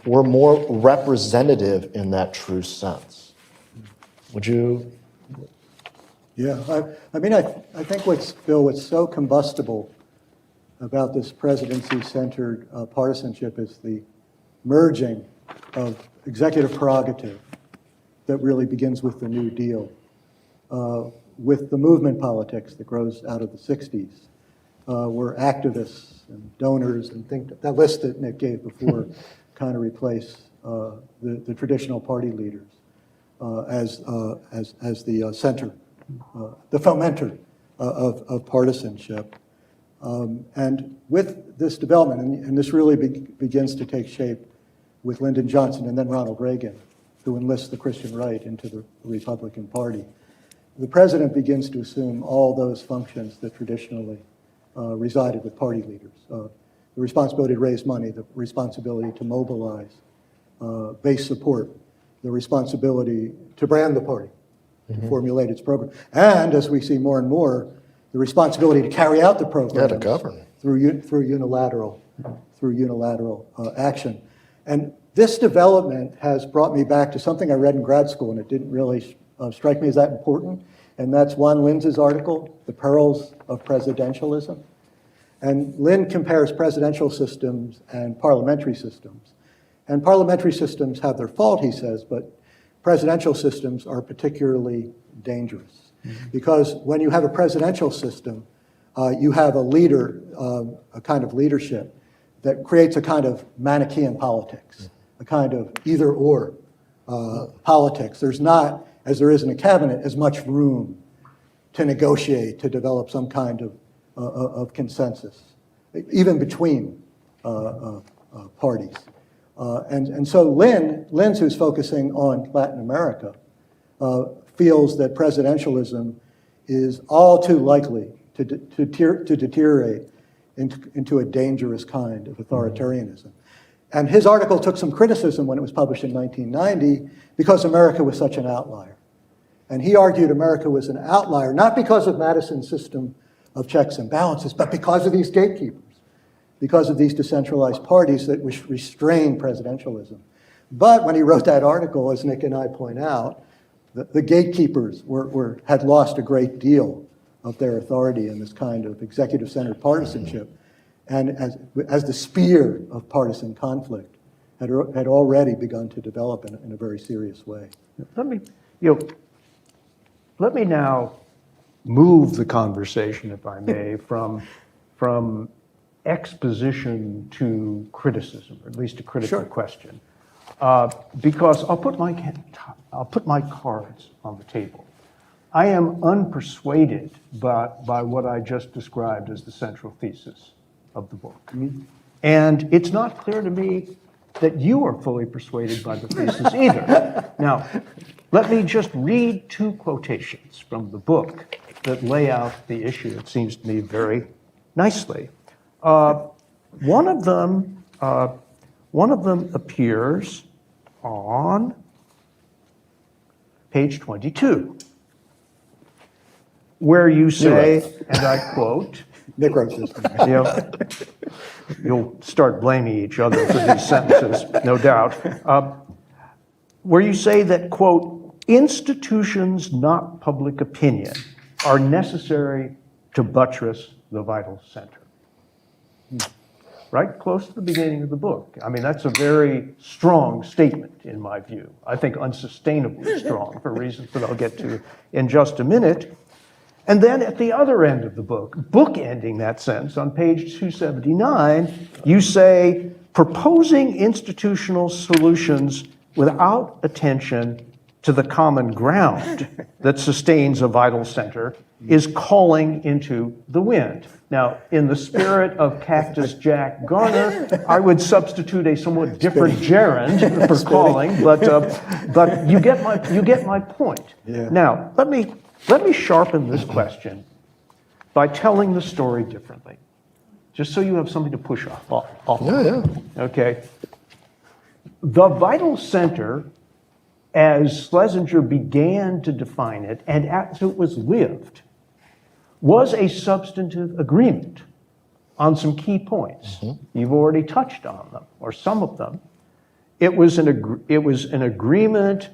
[SPEAKER 3] were more representative in that true sense. Would you?
[SPEAKER 1] Yeah, I mean, I think what's so combustible about this presidency-centered partisanship is the merging of executive prerogative that really begins with the New Deal, with the movement politics that grows out of the 60s, where activists and donors and that list that Nick gave before kind of replace the traditional party leaders as the center, the fomenter of partisanship. And with this development, and this really begins to take shape with Lyndon Johnson and then Ronald Reagan, who enlists the Christian right into the Republican Party, the president begins to assume all those functions that traditionally resided with party leaders. The responsibility to raise money, the responsibility to mobilize base support, the responsibility to brand the party, to formulate its program, and as we see more and more, the responsibility to carry out the program
[SPEAKER 3] to govern
[SPEAKER 1] through unilateral action. And this development has brought me back to something I read in grad school, and it didn't really strike me as that important, and that's Juan Linz's article, The Perils of Presidentialism. And Lin compares presidential systems and parliamentary systems. And parliamentary systems have their fault, he says, but presidential systems are particularly dangerous. Because when you have a presidential system, you have a leader, a kind of leadership that creates a kind of Manichaean politics, a kind of either-or politics. There's not, as there is in a cabinet, as much room to negotiate, to develop some kind of consensus, even between parties. And so Linz, who's focusing on Latin America, feels that presidentialism is all too likely to deteriorate into a dangerous kind of authoritarianism. And his article took some criticism when it was published in 1990 because America was such an outlier. And he argued America was an outlier, not because of Madison's system of checks and balances, but because of these gatekeepers, because of these decentralized parties that restrain presidentialism. But when he wrote that article, as Nick and I point out, the gatekeepers had lost a great deal of their authority in this kind of executive-centered partisanship, and as the spear of partisan conflict had already begun to develop in a very serious way.
[SPEAKER 4] Let me now move the conversation, if I may, from exposition to criticism, or at least a critical
[SPEAKER 1] Sure.
[SPEAKER 4] question, because I'll put my cards on the table. I am unpersuaded by what I just described as the central thesis of the book. And it's not clear to me that you are fully persuaded by the thesis either. Now, let me just read two quotations from the book that lay out the issue, it seems to me, very nicely. One of them appears on page 22, where you say, and I quote,
[SPEAKER 1] Nick wrote this.
[SPEAKER 4] you know, you'll start blaming each other for these sentences, no doubt, where you say that, quote, institutions, not public opinion, are necessary to buttress the vital center. Right close to the beginning of the book. I mean, that's a very strong statement in my view. I think unsustainably strong for reasons that I'll get to in just a minute. And then at the other end of the book, bookending that sentence on page 279, you say, proposing institutional solutions without attention to the common ground that sustains a vital center is calling into the wind. Now, in the spirit of Cactus Jack Garner, I would substitute a somewhat different gerund for calling, but you get my point.
[SPEAKER 1] Yeah.
[SPEAKER 4] Now, let me sharpen this question by telling the story differently, just so you have something to push off. Okay. The vital center, as Schlesinger began to define it, and as it was lived, was a substantive agreement on some key points. You've already touched on them, or some of them. It was an agreement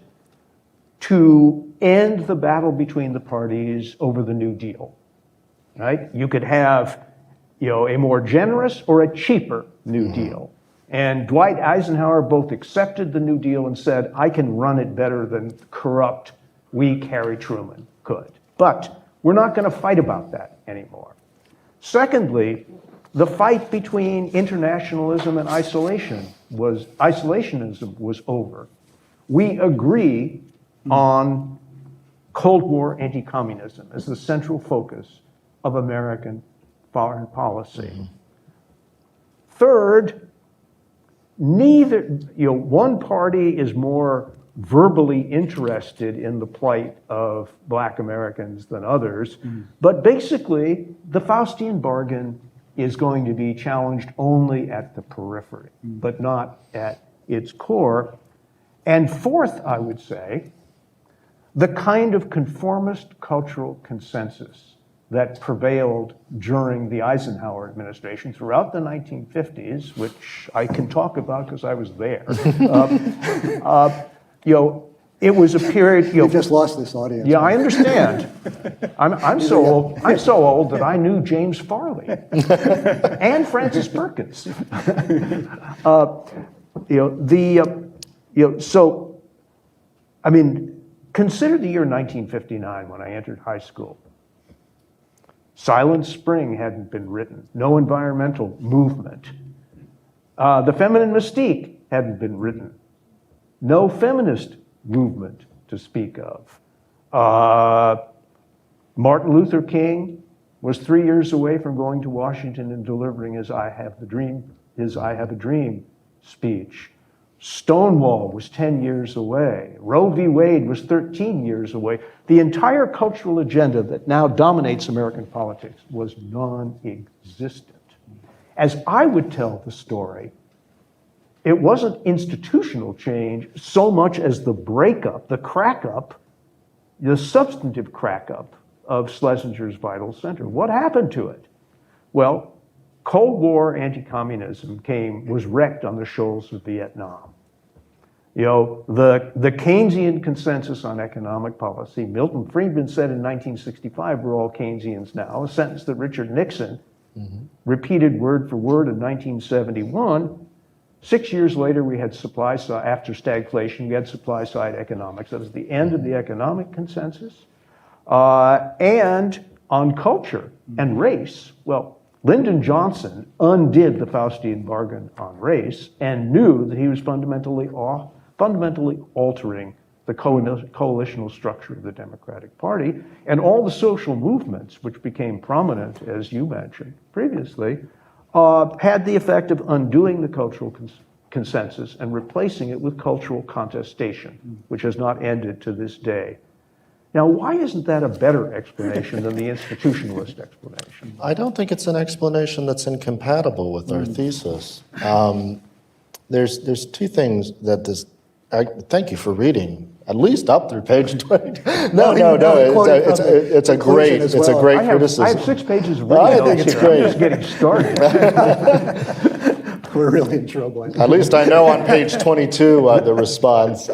[SPEAKER 4] to end the battle between the parties over the New Deal. Right? You could have, a more generous or a cheaper New Deal. And Dwight Eisenhower both accepted the New Deal and said, I can run it better than corrupt, weak Harry Truman could. But we're not going to fight about that anymore. Secondly, the fight between internationalism and isolationism was over. We agree on Cold War anti-communism as the central focus of American foreign policy. Third, one party is more verbally interested in the plight of Black Americans than others, but basically the Faustian bargain is going to be challenged only at the periphery, but not at its core. And fourth, I would say, the kind of conformist cultural consensus that prevailed during the Eisenhower administration throughout the 1950s, which I can talk about because I was there. It was a period.
[SPEAKER 1] You just lost this audience.
[SPEAKER 4] Yeah, I understand. I'm so old. I'm so old that I knew James Farley and Francis Perkins. So, I mean, consider the year 1959 when I entered high school. Silent Spring hadn't been written. No environmental movement. The Feminine Mystique hadn't been written. No feminist movement to speak of. Martin Luther King was 3 years away from going to Washington and delivering his I Have a Dream speech. Stonewall was 10 years away. Roe v. Wade was 13 years away. The entire cultural agenda that now dominates American politics was non-existent. As I would tell the story, it wasn't institutional change so much as the breakup, the crack-up, the substantive crack-up of Schlesinger's vital center. What happened to it? Well, Cold War anti-communism was wrecked on the shoals of Vietnam. The Keynesian consensus on economic policy, Milton Friedman said in 1965, we're all Keynesians now, a sentence that Richard Nixon repeated word for word in 1971. 6 years later, we had supply side, after stagflation, we had supply side economics. That was the end of the economic consensus. And on culture and race, well, Lyndon Johnson undid the Faustian bargain on race and knew that he was fundamentally altering the coalitional structure of the Democratic Party, and all the social movements which became prominent, as you mentioned previously, had the effect of undoing the cultural consensus and replacing it with cultural contestation, which has not ended to this day. Now, why isn't that a better explanation than the institutionalist explanation?
[SPEAKER 3] I don't think it's an explanation that's incompatible with our thesis. There's two things that this. Thank you for reading at least up through page 20. No. It's a great criticism.
[SPEAKER 4] I have 6 pages of reading
[SPEAKER 3] I think
[SPEAKER 4] notes
[SPEAKER 3] it's
[SPEAKER 4] here.
[SPEAKER 3] great.
[SPEAKER 4] I'm just getting started.
[SPEAKER 1] We're really in trouble.
[SPEAKER 3] At least I know on page 22 the response.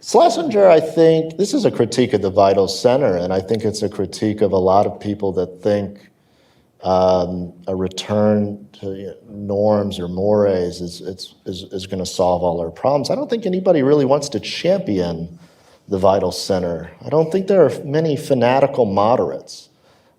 [SPEAKER 3] Schlesinger, I think, this is a critique of the vital center, and I think it's a critique of a lot of people that think a return to norms or mores is going to solve all our problems. I don't think anybody really wants to champion the vital center. I don't think there are many fanatical moderates.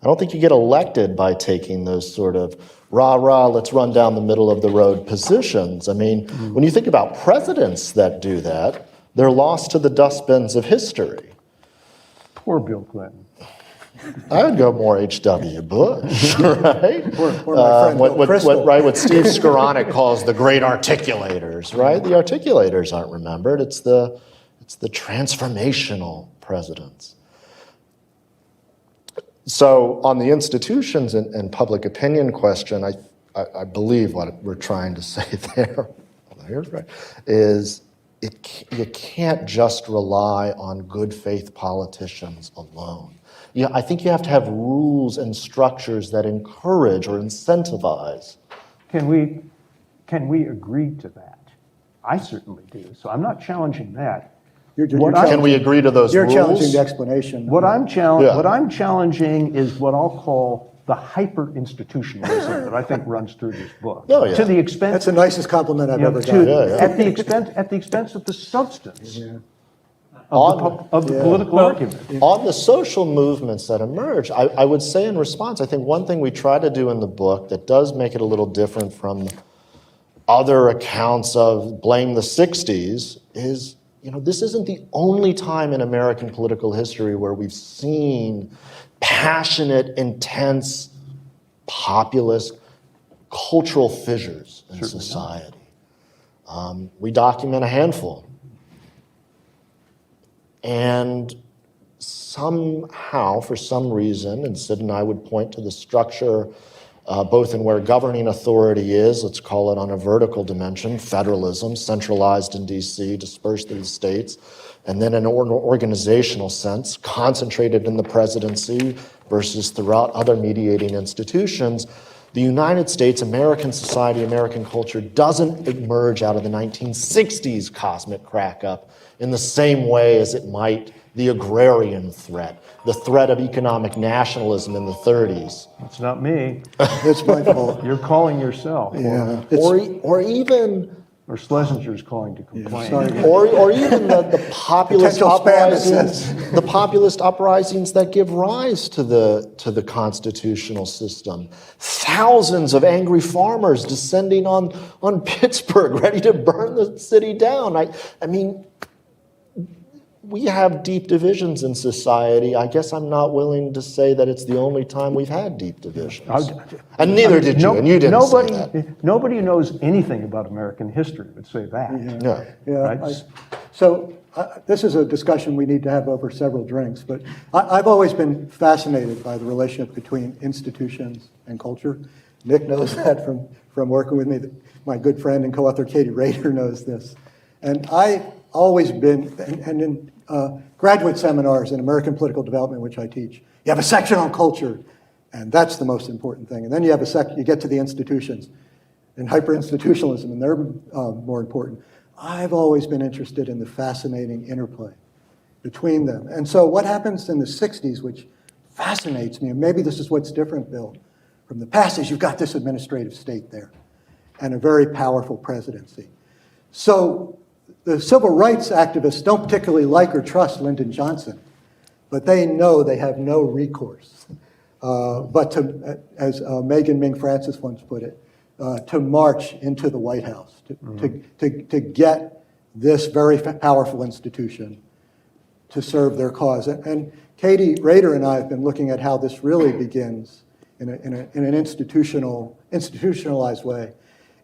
[SPEAKER 3] I don't think you get elected by taking those sort of rah-rah, let's run down the middle of the road positions. I mean, when you think about presidents that do that, they're lost to the dustbins of history.
[SPEAKER 4] Poor Bill Clinton.
[SPEAKER 3] I would go more H.W. Bush, right?
[SPEAKER 1] Or my friend Bill Kristol.
[SPEAKER 3] What Steve Skowronek calls the great articulators, right? The articulators aren't remembered. It's the transformational presidents. So on the institutions and public opinion question, I believe what we're trying to say there is you can't just rely on good faith politicians alone. I think you have to have rules and structures that encourage or incentivize.
[SPEAKER 4] Can we agree to that? I certainly do. So I'm not challenging that.
[SPEAKER 3] Can we agree to those rules?
[SPEAKER 1] You're challenging the explanation.
[SPEAKER 4] What I'm challenging is what I'll call the hyper-institutionalism that I think runs through this book.
[SPEAKER 3] Oh, yeah.
[SPEAKER 4] To the expense,
[SPEAKER 1] That's the nicest compliment I've ever gotten.
[SPEAKER 4] at the expense of the substance of the political argument.
[SPEAKER 3] On the social movements that emerge, I would say in response, I think one thing we try to do in the book that does make it a little different from other accounts of blame the 60s is, this isn't the only time in American political history where we've seen passionate, intense, populist, cultural fissures in society. We document a handful. And somehow, for some reason, and Sid and I would point to the structure both in where governing authority is, let's call it on a vertical dimension, federalism, centralized in DC, dispersed through the states, and then in an organizational sense, concentrated in the presidency versus throughout other mediating institutions. The United States, American society, American culture doesn't emerge out of the 1960s cosmic crack-up in the same way as it might the agrarian threat, the threat of economic nationalism in the 30s.
[SPEAKER 4] It's not me.
[SPEAKER 1] It's my fault.
[SPEAKER 4] You're calling yourself.
[SPEAKER 1] Yeah.
[SPEAKER 3] Or even...
[SPEAKER 4] Or Schlesinger's calling to complain.
[SPEAKER 1] Sorry.
[SPEAKER 3] Or even the populist
[SPEAKER 1] Potential spam, it
[SPEAKER 3] uprisings,
[SPEAKER 1] says.
[SPEAKER 3] the populist uprisings that give rise to the constitutional system. Thousands of angry farmers descending on Pittsburgh, ready to burn the city down. I mean, we have deep divisions in society. I guess I'm not willing to say that it's the only time we've had deep divisions. And neither did you, and you didn't say that.
[SPEAKER 4] Nobody who knows anything about American history would say that.
[SPEAKER 3] Yeah.
[SPEAKER 4] Right?
[SPEAKER 1] This is a discussion we need to have over several drinks, but I've always been fascinated by the relationship between institutions and culture. Nick knows that from working with me. My good friend and co-author Katie Rader knows this. And I've always been, and in graduate seminars in American political development, which I teach, you have a section on culture, and that's the most important thing. And then you have you get to the institutions and hyper-institutionalism, and they're more important. I've always been interested in the fascinating interplay between them. And so what happens in the 60s, which fascinates me, and maybe this is what's different, Bill, from the past, is you've got this administrative state there and a very powerful presidency. So the civil rights activists don't particularly like or trust Lyndon Johnson, but they know they have no recourse. but to, as Megan Ming Francis once put it, to march into the White House, to get this very powerful institution to serve their cause. And Katie Rader and I have been looking at how this really begins in an institutionalized way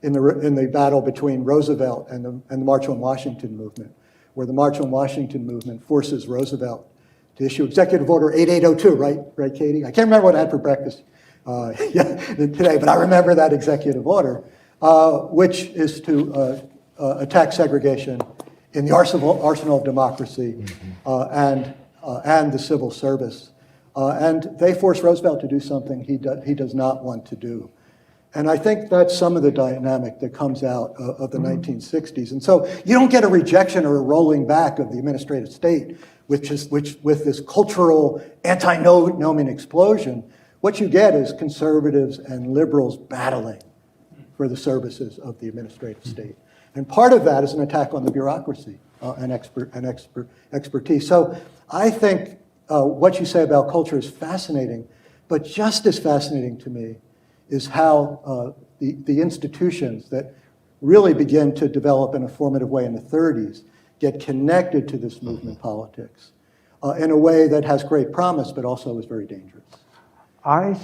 [SPEAKER 1] in the battle between Roosevelt and the March on Washington movement, where the March on Washington movement forces Roosevelt to issue Executive Order 8802, right, Katie? I can't remember what I had for breakfast today, but I remember that executive order, which is to attack segregation in the arsenal of democracy and the civil service. And they force Roosevelt to do something he does not want to do. And I think that's some of the dynamic that comes out of the 1960s. And so you don't get a rejection or a rolling back of the administrative state, with this cultural antinomian explosion. What you get is conservatives and liberals battling for the services of the administrative state. And part of that is an attack on the bureaucracy and expertise. So I think what you say about culture is fascinating, but just as fascinating to me is how the institutions that really begin to develop in a formative way in the 30s get connected to this movement politics in a way that has great promise, but also is very dangerous.
[SPEAKER 4] I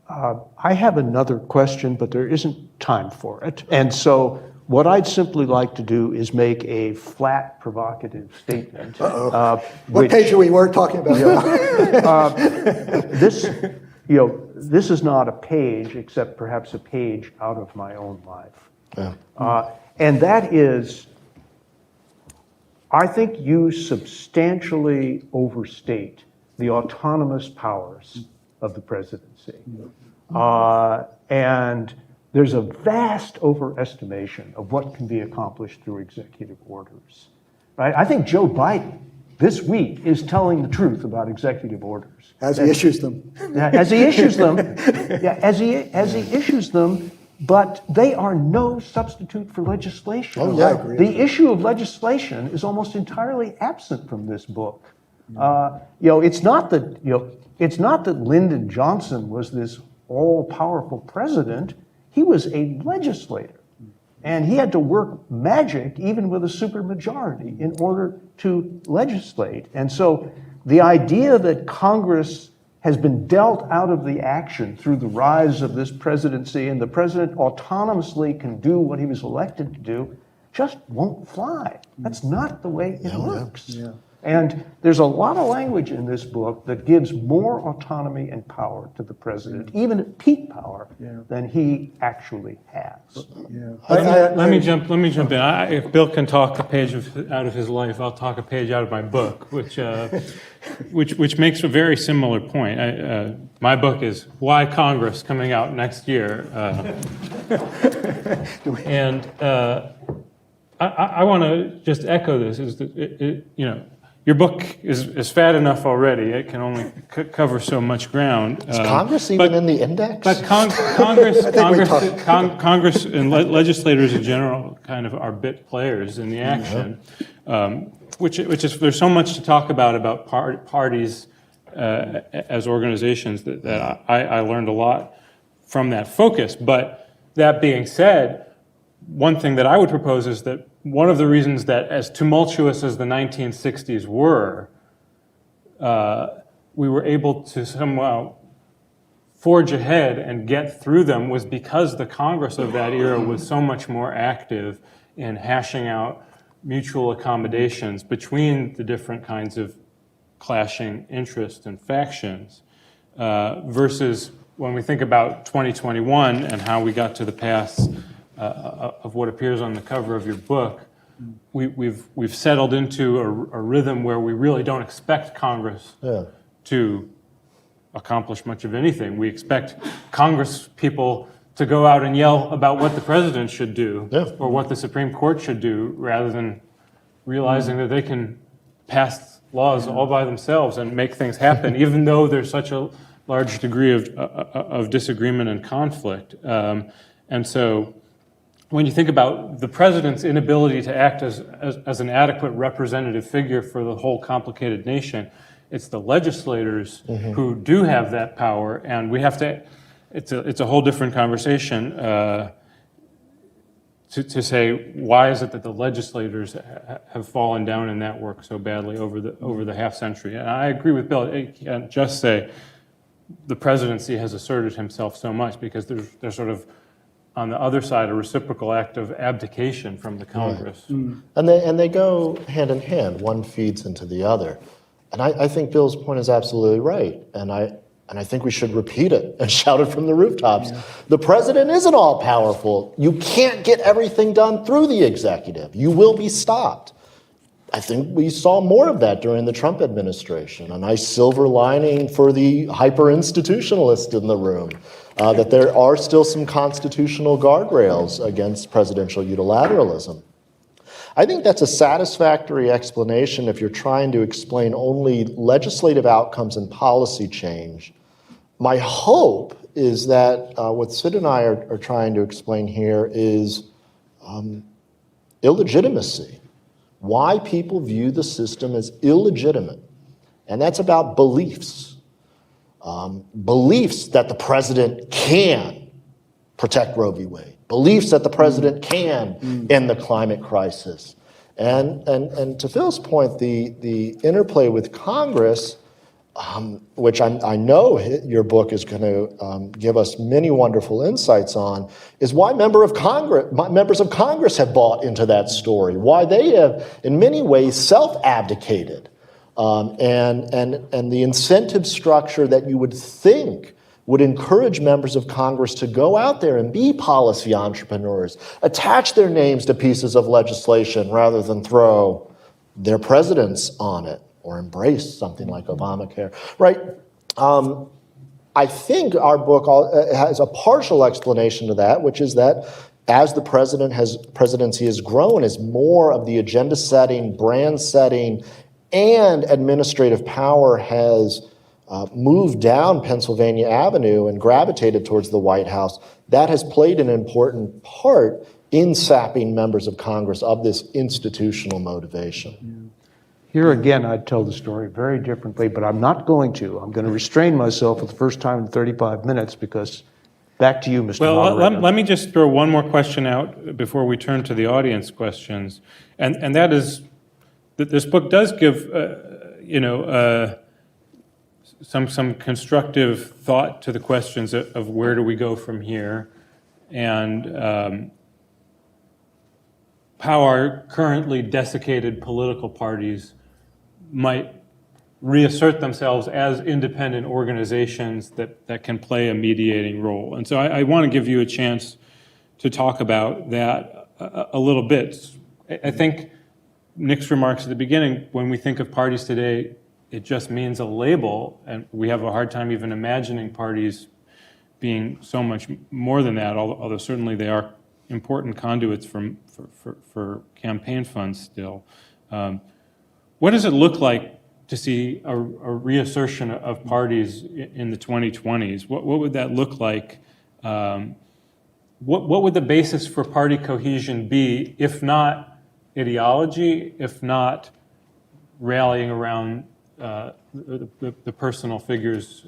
[SPEAKER 4] have another question, but there isn't time for it. And so what I'd simply like to do is make a flat, provocative statement.
[SPEAKER 1] What page are we talking about?
[SPEAKER 4] This is not a page, except perhaps a page out of my own life.
[SPEAKER 3] Yeah.
[SPEAKER 4] And that is, I think you substantially overstate the autonomous powers of the presidency. And there's a vast overestimation of what can be accomplished through executive orders. Right? I think Joe Biden this week is telling the truth about executive orders.
[SPEAKER 1] As he issues them.
[SPEAKER 4] As he issues them, as he issues them, but they are no substitute for legislation.
[SPEAKER 3] Oh, yeah, I
[SPEAKER 1] agree.
[SPEAKER 4] The issue of legislation is almost entirely absent from this book. It's not that Lyndon Johnson was this all-powerful president. He was a legislator, and he had to work magic even with a supermajority in order to legislate. And so the idea that Congress has been dealt out of the action through the rise of this presidency and the president autonomously can do what he was elected to do just won't fly. That's not the way it works.
[SPEAKER 1] Yeah.
[SPEAKER 4] And there's a lot of language in this book that gives more autonomy and power to the president, even at peak power, than he actually has.
[SPEAKER 1] Yeah.
[SPEAKER 2] Let me jump in. If Bill can talk a page out of his life, I'll talk a page out of my book, which makes a very similar point. My book is Why Congress, coming out next year, and I want to just echo this: is that your book is fat enough already. It can only cover so much ground.
[SPEAKER 3] Is Congress even in the index?
[SPEAKER 2] But Congress and legislators in general kind of are bit players in the action, which is there's so much to talk about parties as organizations that I learned a lot from that focus. But that being said, one thing that I would propose is that one of the reasons that as tumultuous as the 1960s were, we were able to somehow forge ahead and get through them was because the Congress of that era was so much more active in hashing out mutual accommodations between the different kinds of clashing interests and factions, versus when we think about 2021 and how we got to the paths of what appears on the cover of your book, we've settled into a rhythm where we really don't expect Congress to accomplish much of anything. We expect Congress people to go out and yell about what the president should do or what the Supreme Court should do, rather than realizing that they can pass laws all by themselves and make things happen, even though there's such a large degree of disagreement and conflict. And so when you think about the president's inability to act as an adequate representative figure for the whole complicated nation, It's the legislators who do have that power, and we have to. It's a whole different conversation to say why is it that the legislators have fallen down in that work so badly over the half century. And I agree with Bill. You can't just say the presidency has asserted himself so much, because there's sort of on the other side a reciprocal act of abdication from the Congress.
[SPEAKER 3] Right. And they go hand in hand. One feeds into the other. And I think Bill's point is absolutely right. And I think we should repeat it and shout it from the rooftops. Yeah. The president isn't all powerful. You can't get everything done through the executive. You will be stopped. I think we saw more of that during the Trump administration. A nice silver lining for the hyper-institutionalist in the room, that there are still some constitutional guardrails against presidential unilateralism. I think that's a satisfactory explanation if you're trying to explain only legislative outcomes and policy change. My hope is that what Sid and I are trying to explain here is illegitimacy. Why people view the system as illegitimate. And that's about beliefs. Beliefs that the president can protect Roe v. Wade. Beliefs that the president can end the climate crisis. And to Phil's point, the interplay with Congress, which I know your book is going to give us many wonderful insights on, is why members of Congress have bought into that story, why they have, in many ways, self-abdicated, and the incentive structure that you would think would encourage members of Congress to go out there and be policy entrepreneurs, attach their names to pieces of legislation rather than throw their presidents on it, or embrace something like Obamacare, right? I think our book has a partial explanation to that, which is that as the presidency has grown, as more of the agenda setting, brand setting, and administrative power has moved down Pennsylvania Avenue and gravitated towards the White House, that has played an important part in sapping members of Congress of this institutional motivation.
[SPEAKER 4] Yeah. Here again, I'd tell the story very differently, but I'm not going to. I'm going to restrain myself for the first time in 35 minutes because back to you, Mr. Moderator.
[SPEAKER 2] Let me just throw one more question out before we turn to the audience questions. And that is that this book does give, some constructive thought to the questions of where do we go from here, and how our currently desiccated political parties might reassert themselves as independent organizations that can play a mediating role. And so I want to give you a chance to talk about that a little bit. I think Nick's remarks at the beginning, when we think of parties today, it just means a label, and we have a hard time even imagining parties being so much more than that, although certainly they are important conduits for campaign funds still. What does it look like to see a reassertion of parties in the 2020s? What would that look like? What would the basis for party cohesion be, if not ideology, if not rallying around the personal figures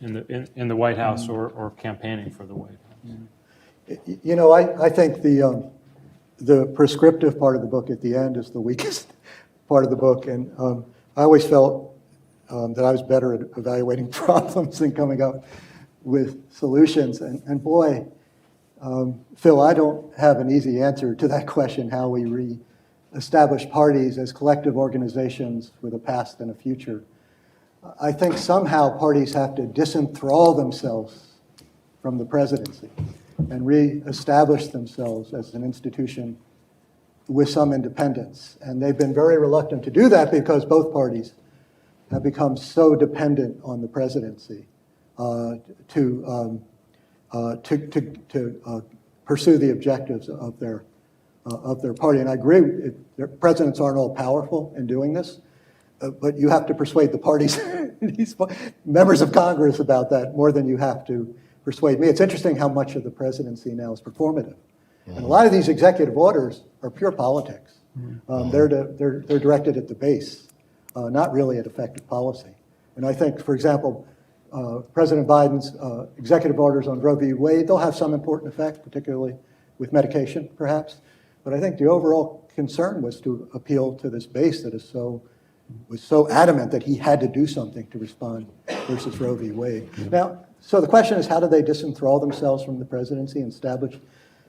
[SPEAKER 2] in the White House or campaigning for the White House?
[SPEAKER 1] You know, I think the prescriptive part of the book at the end is the weakest part of the book, and I always felt that I was better at evaluating problems than coming up with solutions. And boy, Phil, I don't have an easy answer to that question, how we re-establish parties as collective organizations with a past and a future. I think somehow parties have to disenthrall themselves from the presidency and re-establish themselves as an institution with some independence. And they've been very reluctant to do that because both parties have become so dependent on the presidency to pursue the objectives of their party. And I agree, presidents aren't all powerful in doing this, but you have to persuade the parties, these members of Congress, about that more than you have to persuade me. It's interesting how much of the presidency now is performative. And a lot of these executive orders are pure politics. They're directed at the base not really at effective policy. And I think, for example, President Biden's executive orders on Roe v. Wade, they'll have some important effect, particularly with medication, perhaps. But I think the overall concern was to appeal to this base that was so adamant that he had to do something to respond versus Roe v. Wade. Now, so the question is, how do they disenthrall themselves from the presidency and establish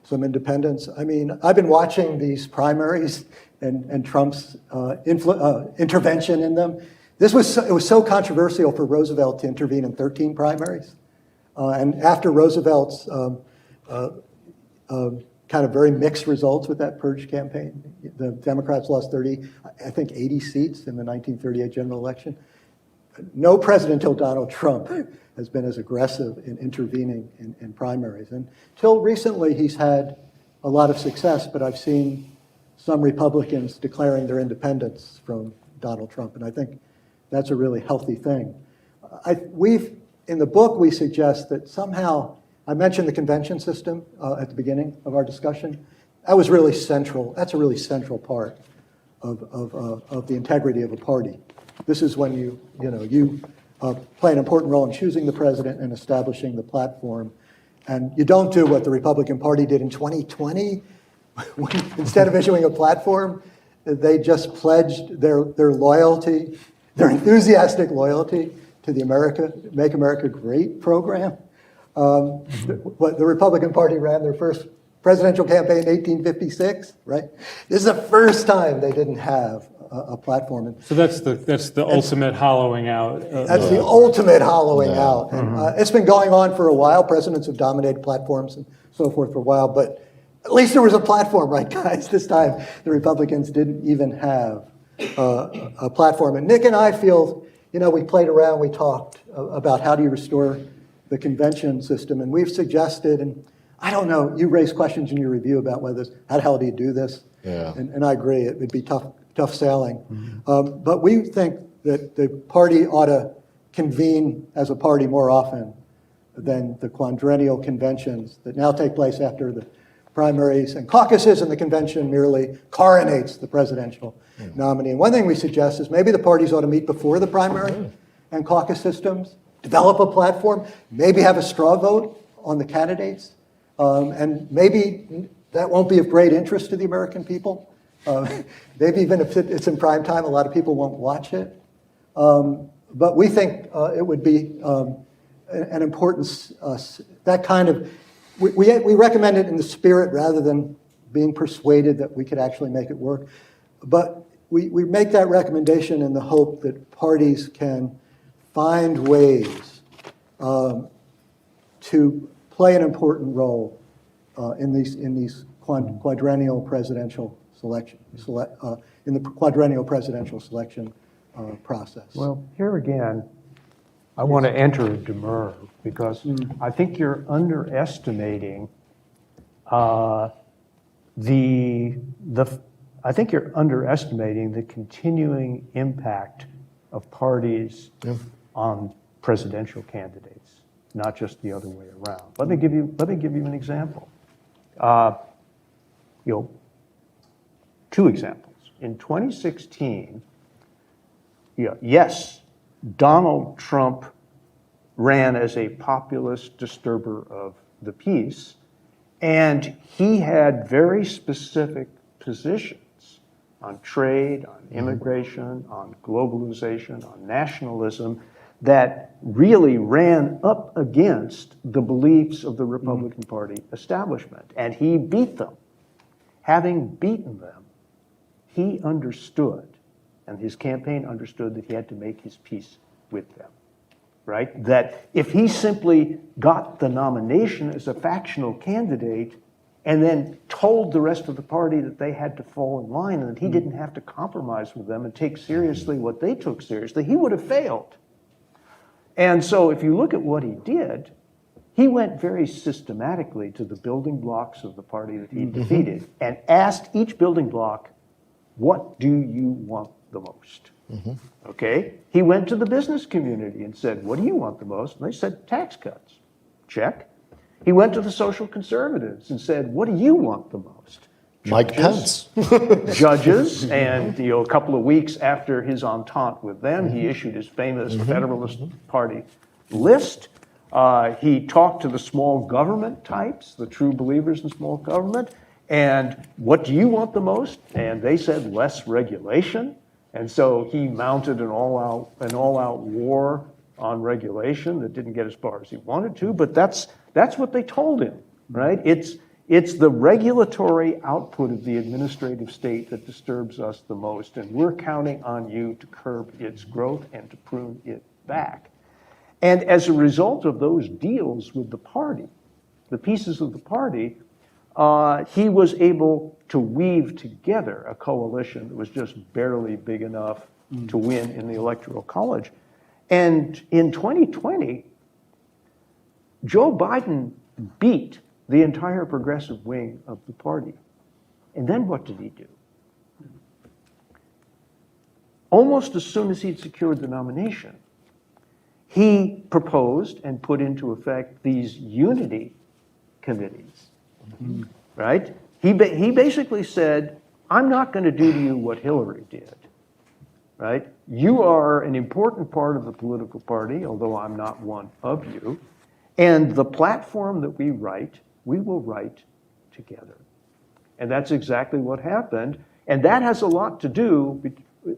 [SPEAKER 1] some independence? I mean, I've been watching these primaries and Trump's intervention in them. It was so controversial for Roosevelt to intervene in 13 primaries. And after Roosevelt's kind of very mixed results with that purge campaign, the Democrats lost 80 seats in the 1938 general election. No president until Donald Trump has been as aggressive in intervening in primaries. And till recently, he's had a lot of success, but I've seen some Republicans declaring their independence from Donald Trump, and I think that's a really healthy thing. In the book, we suggest that somehow, I mentioned the convention system at the beginning of our discussion. That was really central. That's a really central part of the integrity of a party. This is when you play an important role in choosing the president and establishing the platform. And you don't do what the Republican Party did in 2020, when instead of issuing a platform, they just pledged their loyalty, their enthusiastic loyalty to the Make America Great program. But the Republican Party ran their first presidential campaign in 1856, right? This is the first time they didn't have a platform.
[SPEAKER 2] So that's the ultimate hollowing out.
[SPEAKER 1] That's the ultimate hollowing out. And, it's been going on for a while. Presidents have dominated platforms and so forth for a while, but at least there was a platform, right, guys? This time, the Republicans didn't even have a platform. And Nick and I feel, we played around, we talked about how do you restore the convention system, and we've suggested, and I don't know, you raised questions in your review about how the hell do you do this?
[SPEAKER 3] Yeah.
[SPEAKER 1] And I agree, it would be tough sailing. But we think that the party ought to convene as a party more often than the quadrennial conventions that now take place after the primaries and caucuses, and the convention merely coronates the presidential nominee. And one thing we suggest is maybe the parties ought to meet before the primary and caucus systems, develop a platform, maybe have a straw vote on the candidates, and maybe that won't be of great interest to the American people. Maybe even if it's in prime time, a lot of people won't watch it. But we think it would be an important, that kind of, we recommend it in the spirit rather than being persuaded that we could actually make it work. But we make that recommendation in the hope that parties can find ways to play an important role in these quadrennial presidential selection, in the quadrennial presidential selection process.
[SPEAKER 4] Well, here again, I want to enter a demur because I think you're underestimating the continuing impact of parties on presidential candidates, not just the other way around. Let me give you an example. Two examples. In 2016, yes, Donald Trump ran as a populist disturber of the peace, and he had very specific positions on trade, on immigration, on globalization, on nationalism, that really ran up against the beliefs of the Republican Party establishment, and he beat them. Having beaten them, he understood, and his campaign understood, that he had to make his peace with them, right? That if he simply got the nomination as a factional candidate and then told the rest of the party that they had to fall in line and that he didn't have to compromise with them and take seriously what they took seriously, he would have failed. And so if you look at what he did, he went very systematically to the building blocks of the party that he defeated and asked each building block, what do you want the most? Okay? He went to the business community and said, what do you want the most? And they said, tax cuts. Check. He went to the social conservatives and said, what do you want the most?
[SPEAKER 3] Mike Pence.
[SPEAKER 4] judges, and a couple of weeks after his entente with them, he issued his famous Federalist Party list. He talked to the small government types, the true believers in small government, and what do you want the most? And they said less regulation. And so he mounted an all-out war on regulation that didn't get as far as he wanted to, but that's what they told him, right? It's the regulatory output of the administrative state that disturbs us the most, and we're counting on you to curb its growth and to prune it back. And as a result of those deals with the party, the pieces of the party, he was able to weave together a coalition that was just barely big enough to win in the Electoral College. And in 2020, Joe Biden beat the entire progressive wing of the party. And then what did he do? Almost as soon as he'd secured the nomination, he proposed and put into effect these unity committees, right? He basically said, I'm not going to do to you what Hillary did, right? You are an important part of the political party, although I'm not one of you. And the platform that we will write together. And that's exactly what happened. And that has a lot to do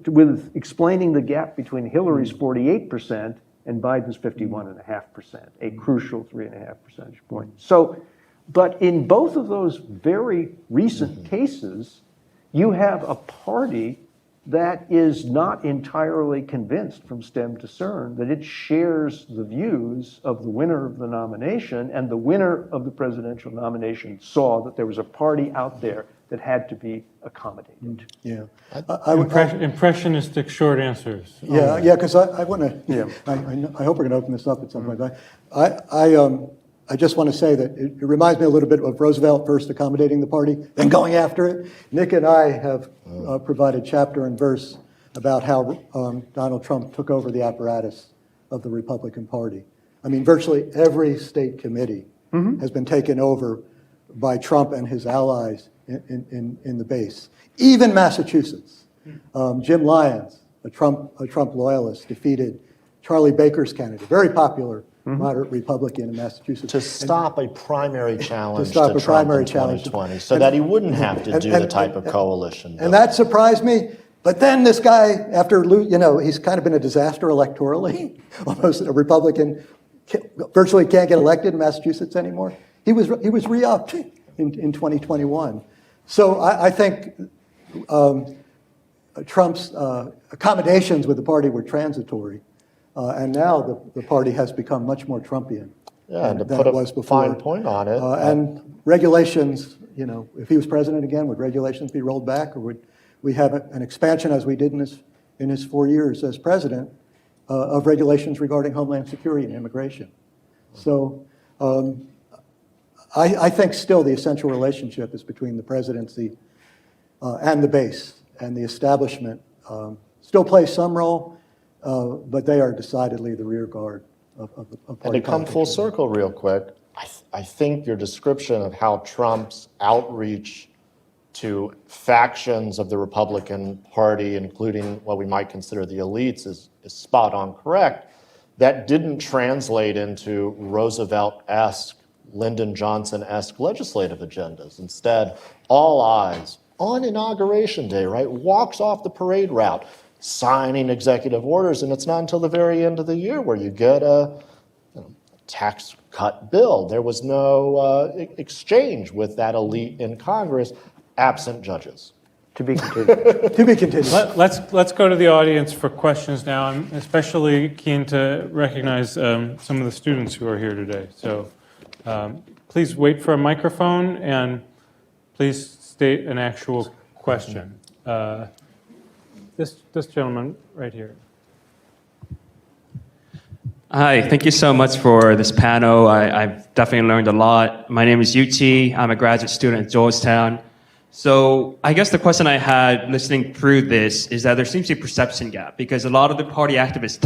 [SPEAKER 4] with explaining the gap between Hillary's 48% and Biden's 51.5%, a crucial 3.5 percentage points. So, but in both of those very recent cases, you have a party that is not entirely convinced from stem to stern that it shares the views of the winner of the nomination, and the winner of the presidential nomination saw that there was a party out there that had to be accommodated.
[SPEAKER 1] Yeah.
[SPEAKER 2] Impressionistic short answers.
[SPEAKER 1] Yeah, because I want to, I hope we're going to open this up at some point, but I just want to say that it reminds me a little bit of Roosevelt first accommodating the party, then going after it. Nick and I have provided chapter and verse about how Donald Trump took over the apparatus of the Republican Party. I mean, virtually every state committee has been taken over by Trump and his allies in the base. Even Massachusetts. Jim Lyons, a Trump loyalist, defeated Charlie Baker's candidate, very popular moderate Republican in Massachusetts.
[SPEAKER 3] To stop a primary challenge to
[SPEAKER 1] stop a
[SPEAKER 3] Trump
[SPEAKER 1] primary
[SPEAKER 3] in
[SPEAKER 1] challenge.
[SPEAKER 3] 2020, so that he wouldn't have to do the type of coalition.
[SPEAKER 1] And that surprised me. But then this guy, after, he's kind of been a disaster electorally. Almost a Republican, virtually can't get elected in Massachusetts anymore. He was re-upped in 2021. So I think Trump's accommodations with the party were transitory. And now the party has become much more Trumpian
[SPEAKER 3] and to
[SPEAKER 1] than
[SPEAKER 3] put
[SPEAKER 1] it was
[SPEAKER 3] a
[SPEAKER 1] before.
[SPEAKER 3] fine point on it.
[SPEAKER 1] And regulations, if he was president again, would regulations be rolled back, or would we have an expansion, as we did in his 4 years as president, of regulations regarding Homeland Security and immigration? So I think still the essential relationship is between the presidency and the base, and the establishment still plays some role, but they are decidedly the rear guard of party
[SPEAKER 3] And to come full
[SPEAKER 1] politics.
[SPEAKER 3] circle real quick, I think your description of how Trump's outreach to factions of the Republican Party, including what we might consider the elites, is spot on correct. That didn't translate into Roosevelt-esque, Lyndon Johnson-esque legislative agendas. Instead, all eyes on Inauguration Day, right, walks off the parade route, signing executive orders, and it's not until the very end of the year where you get a tax cut bill. There was no exchange with that elite in Congress, absent judges.
[SPEAKER 4] To be continued.
[SPEAKER 1] To be continued.
[SPEAKER 2] Let's go to the audience for questions now. I'm especially keen to recognize some of the students who are here today. So please wait for a microphone, and please state an actual question. This gentleman right here.
[SPEAKER 5] Hi, thank you so much for this panel. I've definitely learned a lot. My name is Yuchi. I'm a graduate student at Georgetown. So I guess the question I had listening through this is that there seems to be a perception gap, because a lot of the activist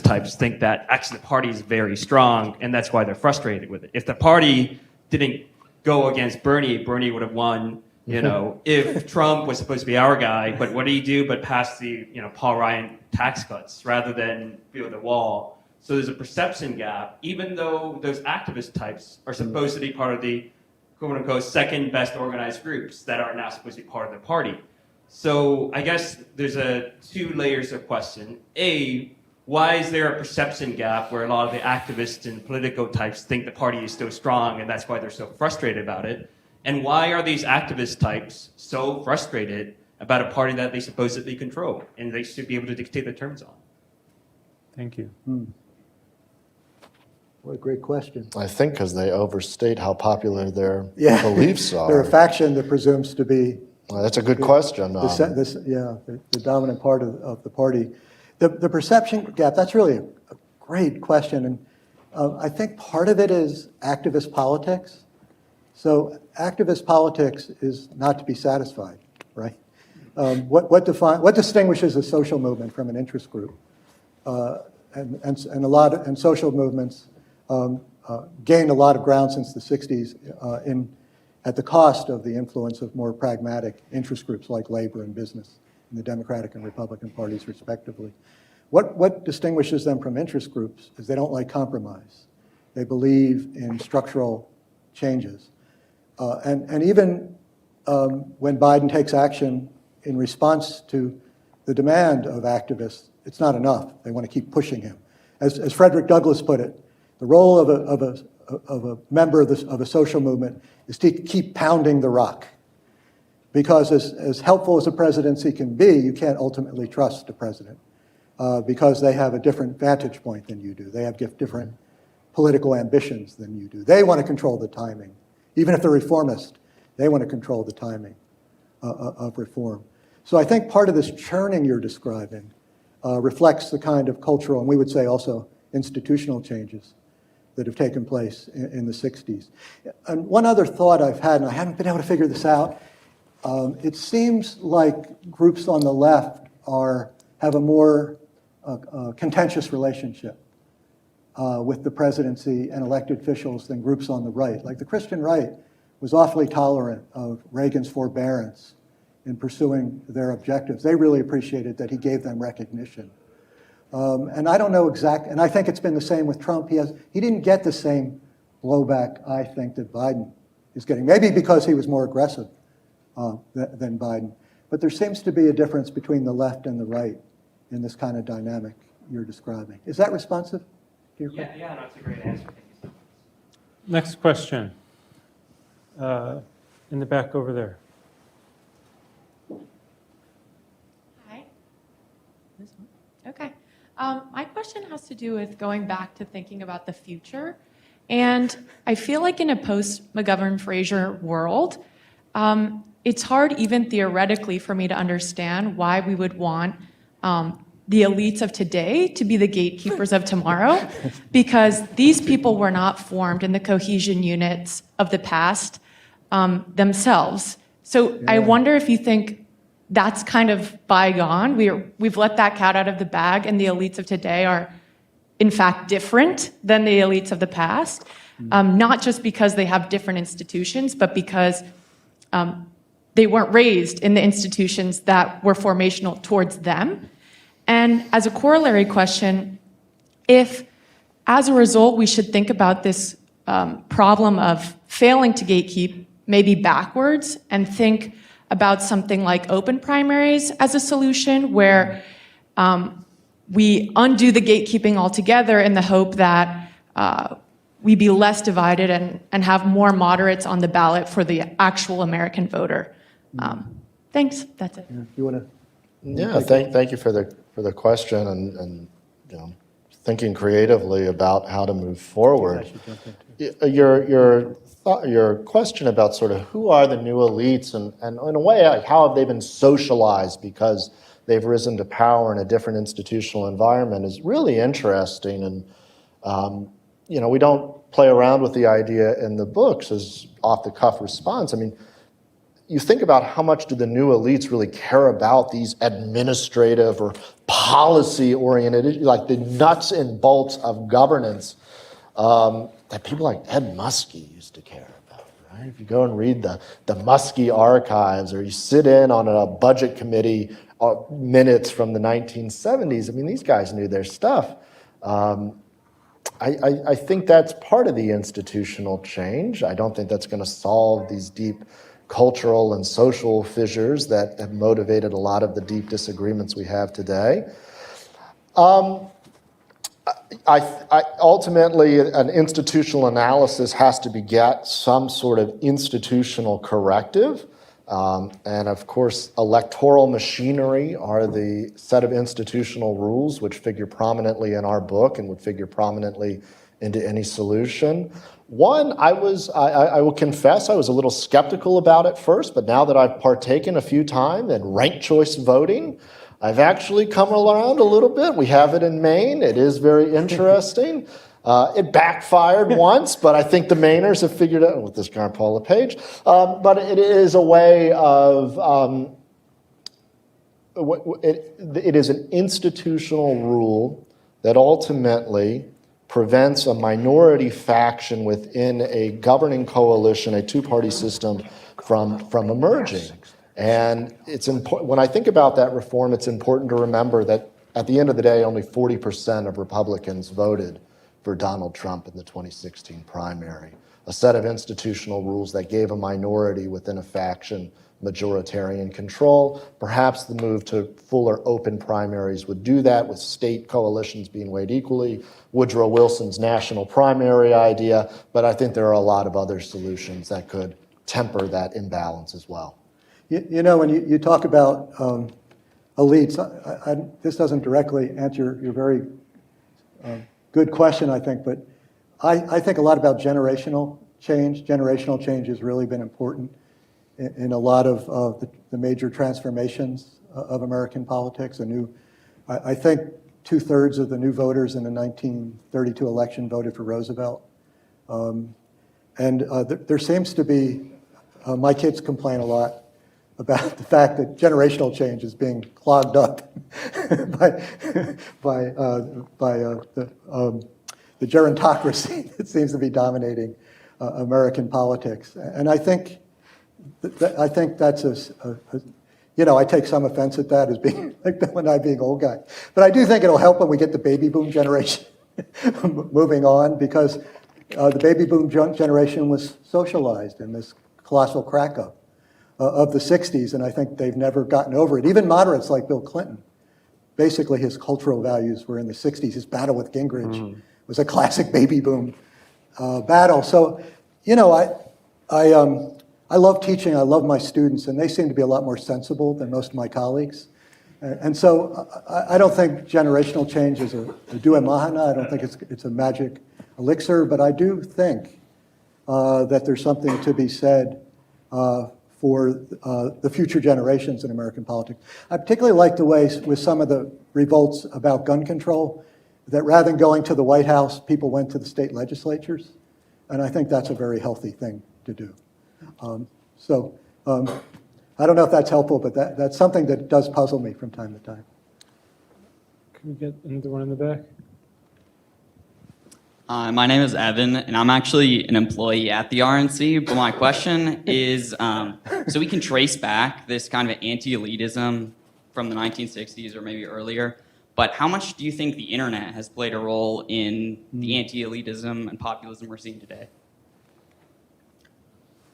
[SPEAKER 5] types think that actually the party is very strong, and that's why they're frustrated with it. If the party didn't go against Bernie, Bernie would have won. You know, if Trump was supposed to be our guy, but what did he do but pass the, Paul Ryan tax cuts rather than build a wall? So there's a perception gap, even though those activist types are supposed to be part of the quote unquote second best organized groups that are now supposed to be part of the party. So I guess there's two layers of question. A, why is there a perception gap where a lot of the activists and political types think the party is still strong and that's why they're so frustrated about it? And why are these activist types so frustrated about a party that they supposedly control and they should be able to dictate the terms on?
[SPEAKER 2] Thank you.
[SPEAKER 1] What a great question.
[SPEAKER 3] I think because they overstate how popular their
[SPEAKER 1] Yeah.
[SPEAKER 3] beliefs are.
[SPEAKER 1] They're a faction that presumes to be
[SPEAKER 3] Well, that's a good question.
[SPEAKER 1] the dominant part of the party. The perception gap, that's really a great question. And I think part of it is activist politics. So activist politics is not to be satisfied, right? What distinguishes a social movement from an interest group? And social movements gained a lot of ground since the 60s at the cost of the influence of more pragmatic interest groups like labor and business in the Democratic and Republican parties, respectively. What distinguishes them from interest groups is they don't like compromise. They believe in structural changes. And even when Biden takes action in response to the demand of activists, it's not enough. They want to keep pushing him. As Frederick Douglass put it, the role of a member of a social movement is to keep pounding the rock. Because as helpful as a presidency can be, you can't ultimately trust a president because they have a different vantage point than you do. They have different political ambitions than you do. They want to control the timing. Even if they're reformist, they want to control the timing of reform. So I think part of this churning you're describing reflects the kind of cultural, and we would say also institutional changes that have taken place in the 60s. And one other thought I've had, and I haven't been able to figure this out, it seems like groups on the left have a more contentious relationship with the presidency and elected officials than groups on the right. Like the Christian right was awfully tolerant of Reagan's forbearance in pursuing their objectives. They really appreciated that he gave them recognition. And I don't know exactly, and I think it's been the same with Trump. He didn't get the same blowback, I think, that Biden is getting. Maybe because he was more aggressive than Biden. But there seems to be a difference between the left and the right in this kind of dynamic you're describing. Is that responsive to your question?
[SPEAKER 5] Yeah, no, that's a great answer. Thank you so much.
[SPEAKER 2] Next question. In the back over there.
[SPEAKER 6] Hi. This one? Okay. My question has to do with going back to thinking about the future. And I feel like in a post-McGovern-Fraser world, it's hard even theoretically for me to understand why we would want the elites of today to be the gatekeepers of tomorrow, because these people were not formed in the cohesion units of the past themselves. So I wonder if you think that's kind of bygone. We've let that cat out of the bag, and the elites of today are, in fact, different than the elites of the past, not just because they have different institutions, but because they weren't raised in the institutions that were formational towards them. And as a corollary question, if, as a result, we should think about this problem of failing to gatekeep maybe backwards and think about something like open primaries as a solution where we undo the gatekeeping altogether in the hope that we be less divided and have more moderates on the ballot for the actual American voter. Thanks, that's it.
[SPEAKER 1] You want to?
[SPEAKER 3] Yeah, thank you for the question and thinking creatively about how to move forward. Your question about sort of who are the new elites and in a way, like how have they been socialized because they've risen to power in a different institutional environment is really interesting. And we don't play around with the idea in the books as off-the-cuff response. I mean, you think about how much do the new elites really care about these administrative or policy-oriented, like the nuts and bolts of governance that people like Ed Muskie used to care about, right? If you go and read the Muskie archives, or you sit in on a budget committee minutes from the 1970s, I mean, these guys knew their stuff. I think that's part of the institutional change. I don't think that's going to solve these deep cultural and social fissures that have motivated a lot of the deep disagreements we have today. Ultimately, an institutional analysis has to beget some sort of institutional corrective. And of course, electoral machinery are the set of institutional rules which figure prominently in our book and would figure prominently into any solution. One, I will confess, I was a little skeptical about it first, but now that I've partaken a few times in ranked choice voting, I've actually come around a little bit. We have it in Maine. It is very interesting. It backfired once, but I think the Mainers have figured out with this guy, Paul LePage. But it is a way of, it is an institutional rule that ultimately prevents a minority faction within a governing coalition, a two-party system, from emerging. And it's important, when I think about that reform, it's important to remember that at the end of the day, only 40% of Republicans voted for Donald Trump in the 2016 primary. A set of institutional rules that gave a minority within a faction majoritarian control. Perhaps the move to fuller open primaries would do that, with state coalitions being weighed equally. Woodrow Wilson's national primary idea, but I think there are a lot of other solutions that could temper that imbalance as well.
[SPEAKER 1] You know, when you talk about elites, this doesn't directly answer your very good question, I think, but I think a lot about generational change. Generational change has really been important in a lot of the major transformations of American politics. I think 2/3 of the new voters in the 1932 election voted for Roosevelt. There seems to be, my kids complain a lot about the fact that generational change is being clogged up by the gerontocracy that seems to be dominating American politics. And I think that's I take some offense at that as being like Bill and I being old guys. But I do think it'll help when we get the baby boom generation moving on, because the baby boom generation was socialized in this colossal crack-up of the 60s, and I think they've never gotten over it. Even moderates like Bill Clinton, basically his cultural values were in the 60s. His battle with Gingrich was a classic baby boom battle. So, I love teaching, I love my students, and they seem to be a lot more sensible than most of my colleagues. And so I don't think generational change is a dua mahana. I don't think it's a magic elixir, but I do think that there's something to be said for the future generations in American politics. I particularly like the way with some of the revolts about gun control, that rather than going to the White House, people went to the state legislatures. And I think that's a very healthy thing to do. I don't know if that's helpful, but that's something that does puzzle me from time to time.
[SPEAKER 2] Can we get another one in the back?
[SPEAKER 7] My name is Evan, and I'm actually an employee at the RNC, but my question is, so we can trace back this kind of anti-elitism from the 1960s or maybe earlier, but how much do you think the internet has played a role in the anti-elitism and populism we're seeing today?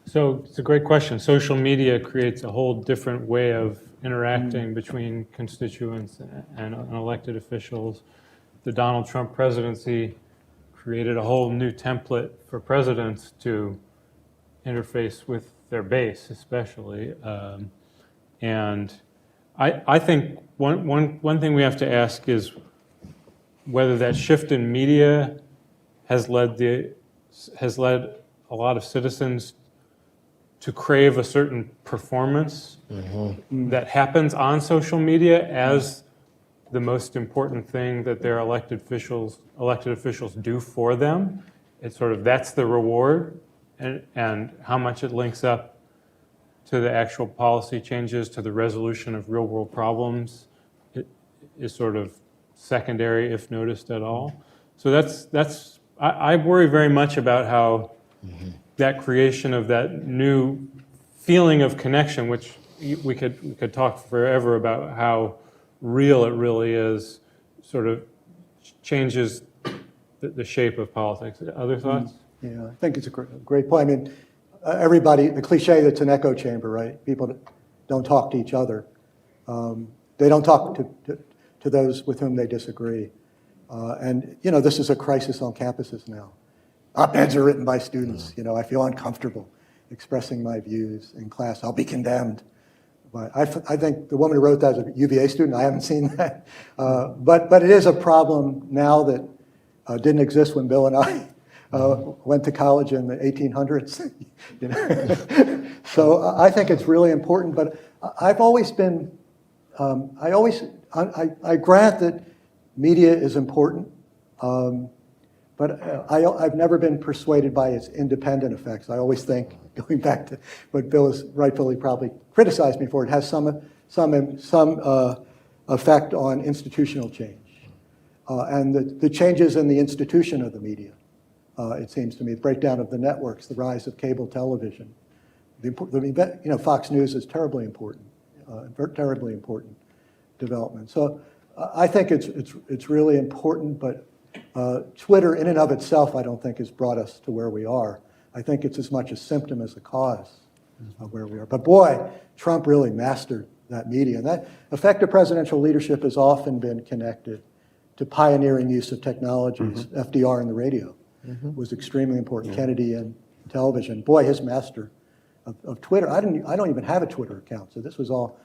[SPEAKER 2] So it's a great question. Social media creates a whole different way of interacting between constituents and elected officials. The Donald Trump presidency created a whole new template for presidents to interface with their base, especially. And I think one thing we have to ask is whether that shift in media has led a lot of citizens to crave a certain performance that happens on social media as the most important thing that their elected officials do for them. It's sort of, that's the reward, and how much it links up to the actual policy changes, to the resolution of real world problems, it is sort of secondary if noticed at all. So I worry very much about how that creation of that new feeling of connection, which we could talk forever about how real it really is, sort of changes the shape of politics. Other thoughts?
[SPEAKER 1] Yeah, I think it's a great point. I mean, everybody, the cliche that's an echo chamber, right? People don't talk to each other. They don't talk to those with whom they disagree. And, you know, this is a crisis on campuses now. Op-eds are written by students. You know, I feel uncomfortable expressing my views in class. I'll be condemned. But I think the woman who wrote that is a UVA student. I haven't seen that. But it is a problem now that didn't exist when Bill and I went to college in the 1800s. You know? So I think it's really important. But I've always been, I grant that media is important. But I've never been persuaded by its independent effects. I always think, going back to what Bill has rightfully probably criticized me for, it has some effect on institutional change. And the changes in the institution of the media, it seems to me, the breakdown of the networks, the rise of cable television. You know, Fox News is terribly important development. So I think it's really important, but Twitter in and of itself, I don't think has brought us to where we are. I think it's as much a symptom as a cause of where we are. But boy, Trump really mastered that media. And that effective presidential leadership has often been connected to pioneering use of technologies. FDR and the radio was extremely important. Kennedy and television. Boy, his master of Twitter. I don't even have a Twitter account, so this was all,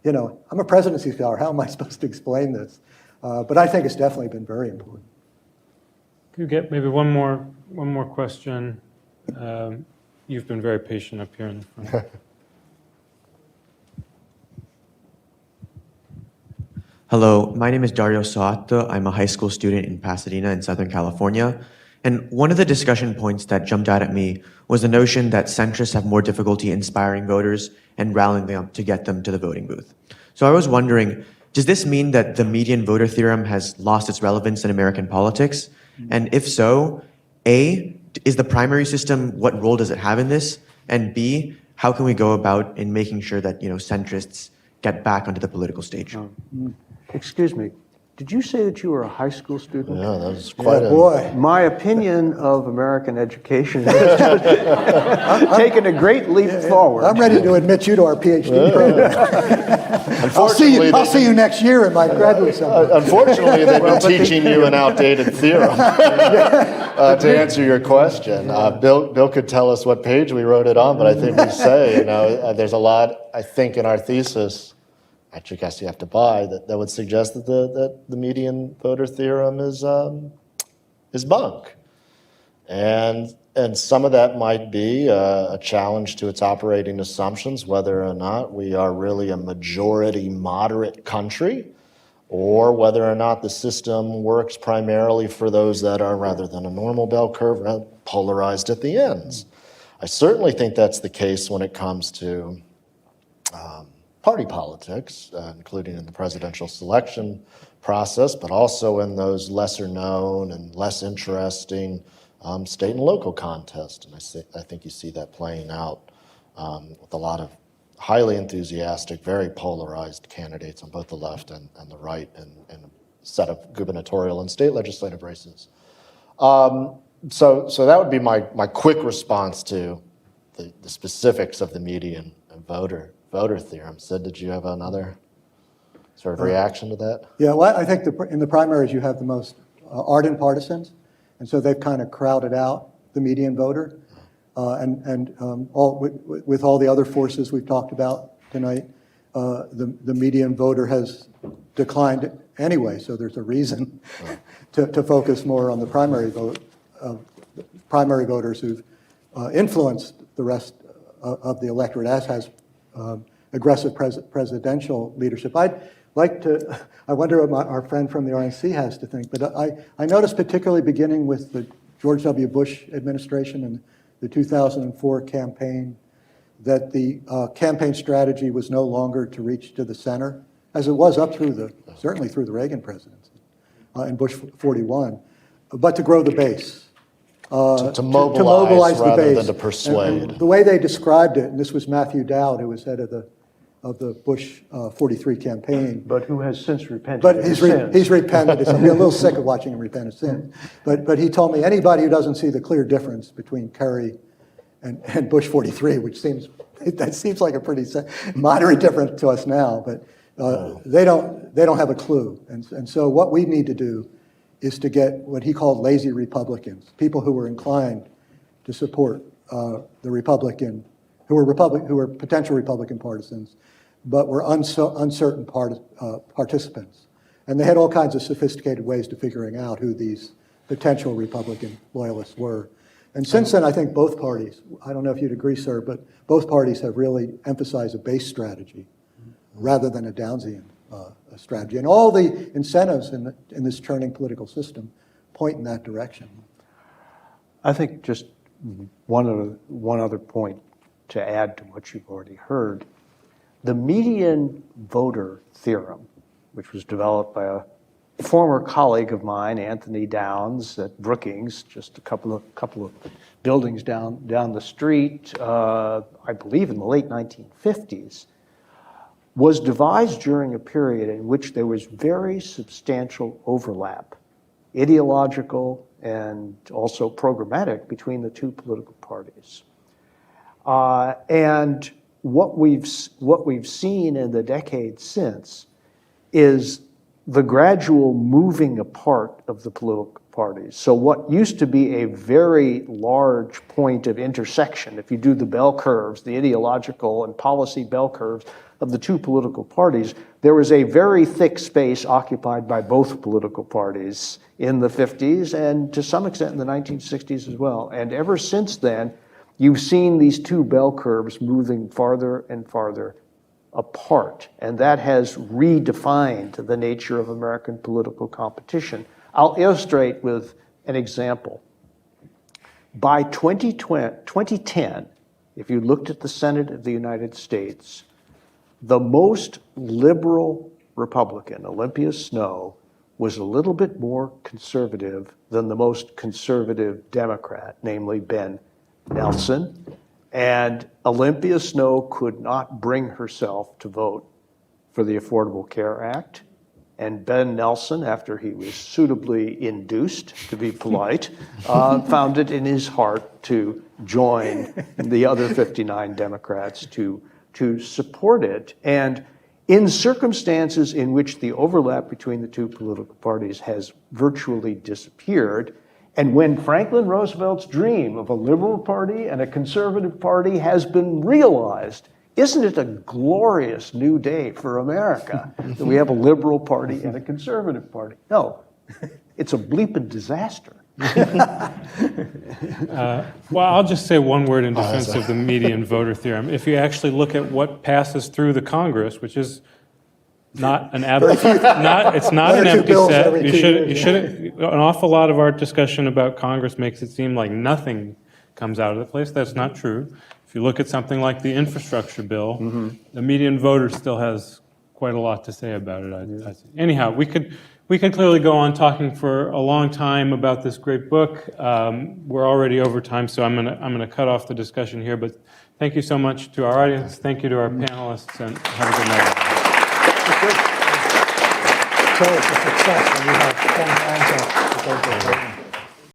[SPEAKER 1] you know, I'm a presidency scholar. How am I supposed to explain this? But I think it's definitely been very important.
[SPEAKER 2] Could you get maybe one more question? You've been very patient up here in the front.
[SPEAKER 8] Hello, my name is Dario Soato. I'm a high school student in Pasadena in Southern California. And one of the discussion points that jumped out at me was the notion that centrists have more difficulty inspiring voters and rallying them to get them to the voting booth. So I was wondering, does this mean that the median voter theorem has lost its relevance in American politics? And if so, A, is the primary system, what role does it have in this? And B, how can we go about in making sure that, you know, centrists get back onto the political stage?
[SPEAKER 4] Excuse me, did you say that you were a high school student?
[SPEAKER 3] Yeah, that was quite a...
[SPEAKER 1] Boy.
[SPEAKER 4] My opinion of American education has taken a great leap forward.
[SPEAKER 1] I'm ready to admit you to our PhD program. I'll see you next year in my graduate seminar.
[SPEAKER 3] Unfortunately, they've been teaching you an outdated theorem. To answer your question, Bill could tell us what page we wrote it on, but I think we say, you know, there's a lot, I think, in our thesis, actually, I guess you have to buy, that would suggest that the median voter theorem is bunk. And some of that might be a challenge to its operating assumptions, whether or not we are really a majority moderate country, or whether or not the system works primarily for those that are, rather than a normal bell curve, polarized at the ends. I certainly think that's the case when it comes to party politics, including in the presidential selection process, but also in those lesser known and less interesting state and local contests. And I think you see that playing out with a lot of highly enthusiastic, very polarized candidates on both the left and the right in a set of gubernatorial and state legislative races. So that would be my quick response to the specifics of the median voter theorem. Sid, did you have another sort of reaction to that?
[SPEAKER 1] Yeah, well, I think in the primaries you have the most ardent partisans, and so they've kind of crowded out the median voter. With all the other forces we've talked about tonight, the median voter has declined anyway, so there's a reason to focus more on the primary voters who've influenced the rest of the electorate, as has aggressive presidential leadership. I wonder what our friend from the RNC has to think, but I noticed particularly beginning with the George W. Bush administration and the 2004 campaign, that the campaign strategy was no longer to reach to the center, as it was up through certainly through the Reagan presidency, in Bush 41, but to grow the base.
[SPEAKER 3] To mobilize rather than to persuade.
[SPEAKER 1] And the way they described it, and this was Matthew Dowd, who was head of the Bush 43 campaign.
[SPEAKER 4] But who has since repented
[SPEAKER 1] But
[SPEAKER 4] of
[SPEAKER 1] he's
[SPEAKER 4] his sins.
[SPEAKER 1] he's repented. I'm a little sick of watching him repent of sin. But he told me anybody who doesn't see the clear difference between Kerry and Bush 43, which seems like a pretty moderate difference to us now, but they don't have a clue. And so what we need to do is to get what he called lazy Republicans, people who were inclined to support the Republican, who were potential Republican partisans, but were uncertain participants. And they had all kinds of sophisticated ways to figuring out who these potential Republican loyalists were. And since then, I think both parties, I don't know if you'd agree, sir, but both parties have really emphasized a base strategy rather than a Downsian strategy. And all the incentives in this churning political system point in that direction.
[SPEAKER 4] I think just one other point to add to what you've already heard. The median voter theorem, which was developed by a former colleague of mine, Anthony Downs, at Brookings, just a couple of buildings down the street, I believe in the late 1950s, was devised during a period in which there was very substantial overlap, ideological and also programmatic, between the two political parties. And what we've seen in the decades since is the gradual moving apart of the political parties. So what used to be a very large point of intersection, if you do the bell curves, the ideological and policy bell curves of the two political parties, there was a very thick space occupied by both political parties in the 50s and to some extent in the 1960s as well. And ever since then, you've seen these two bell curves moving farther and farther apart, and that has redefined the nature of American political competition. I'll illustrate with an example. By 2010, if you looked at the Senate of the United States, the most liberal Republican, Olympia Snowe, was a little bit more conservative than the most conservative Democrat, namely Ben Nelson. And Olympia Snowe could not bring herself to vote for the Affordable Care Act. And Ben Nelson, after he was suitably induced, to be polite, found it in his heart to join the other 59 Democrats to support it. And in circumstances in which the overlap between the two political parties has virtually disappeared, and when Franklin Roosevelt's dream of a liberal party and a conservative party has been realized, isn't it a glorious new day for America that we have a liberal party and a conservative party? No, it's a bleeping disaster.
[SPEAKER 2] Well, I'll just say one word in defense of the median voter theorem. If you actually look at what passes through the Congress, which is not an empty set. You shouldn't. An awful lot of our discussion about Congress makes it seem like nothing comes out of the place. That's not true. If you look at something like the infrastructure bill, the median voter still has quite a lot to say about it. Anyhow, we could clearly go on talking for a long time about this great book. We're already over time, so I'm gonna cut off the discussion here. But thank you so much to our audience. Thank you to our panelists, and have a good night.
[SPEAKER 1] So it's a success when you have 10 hands up to go to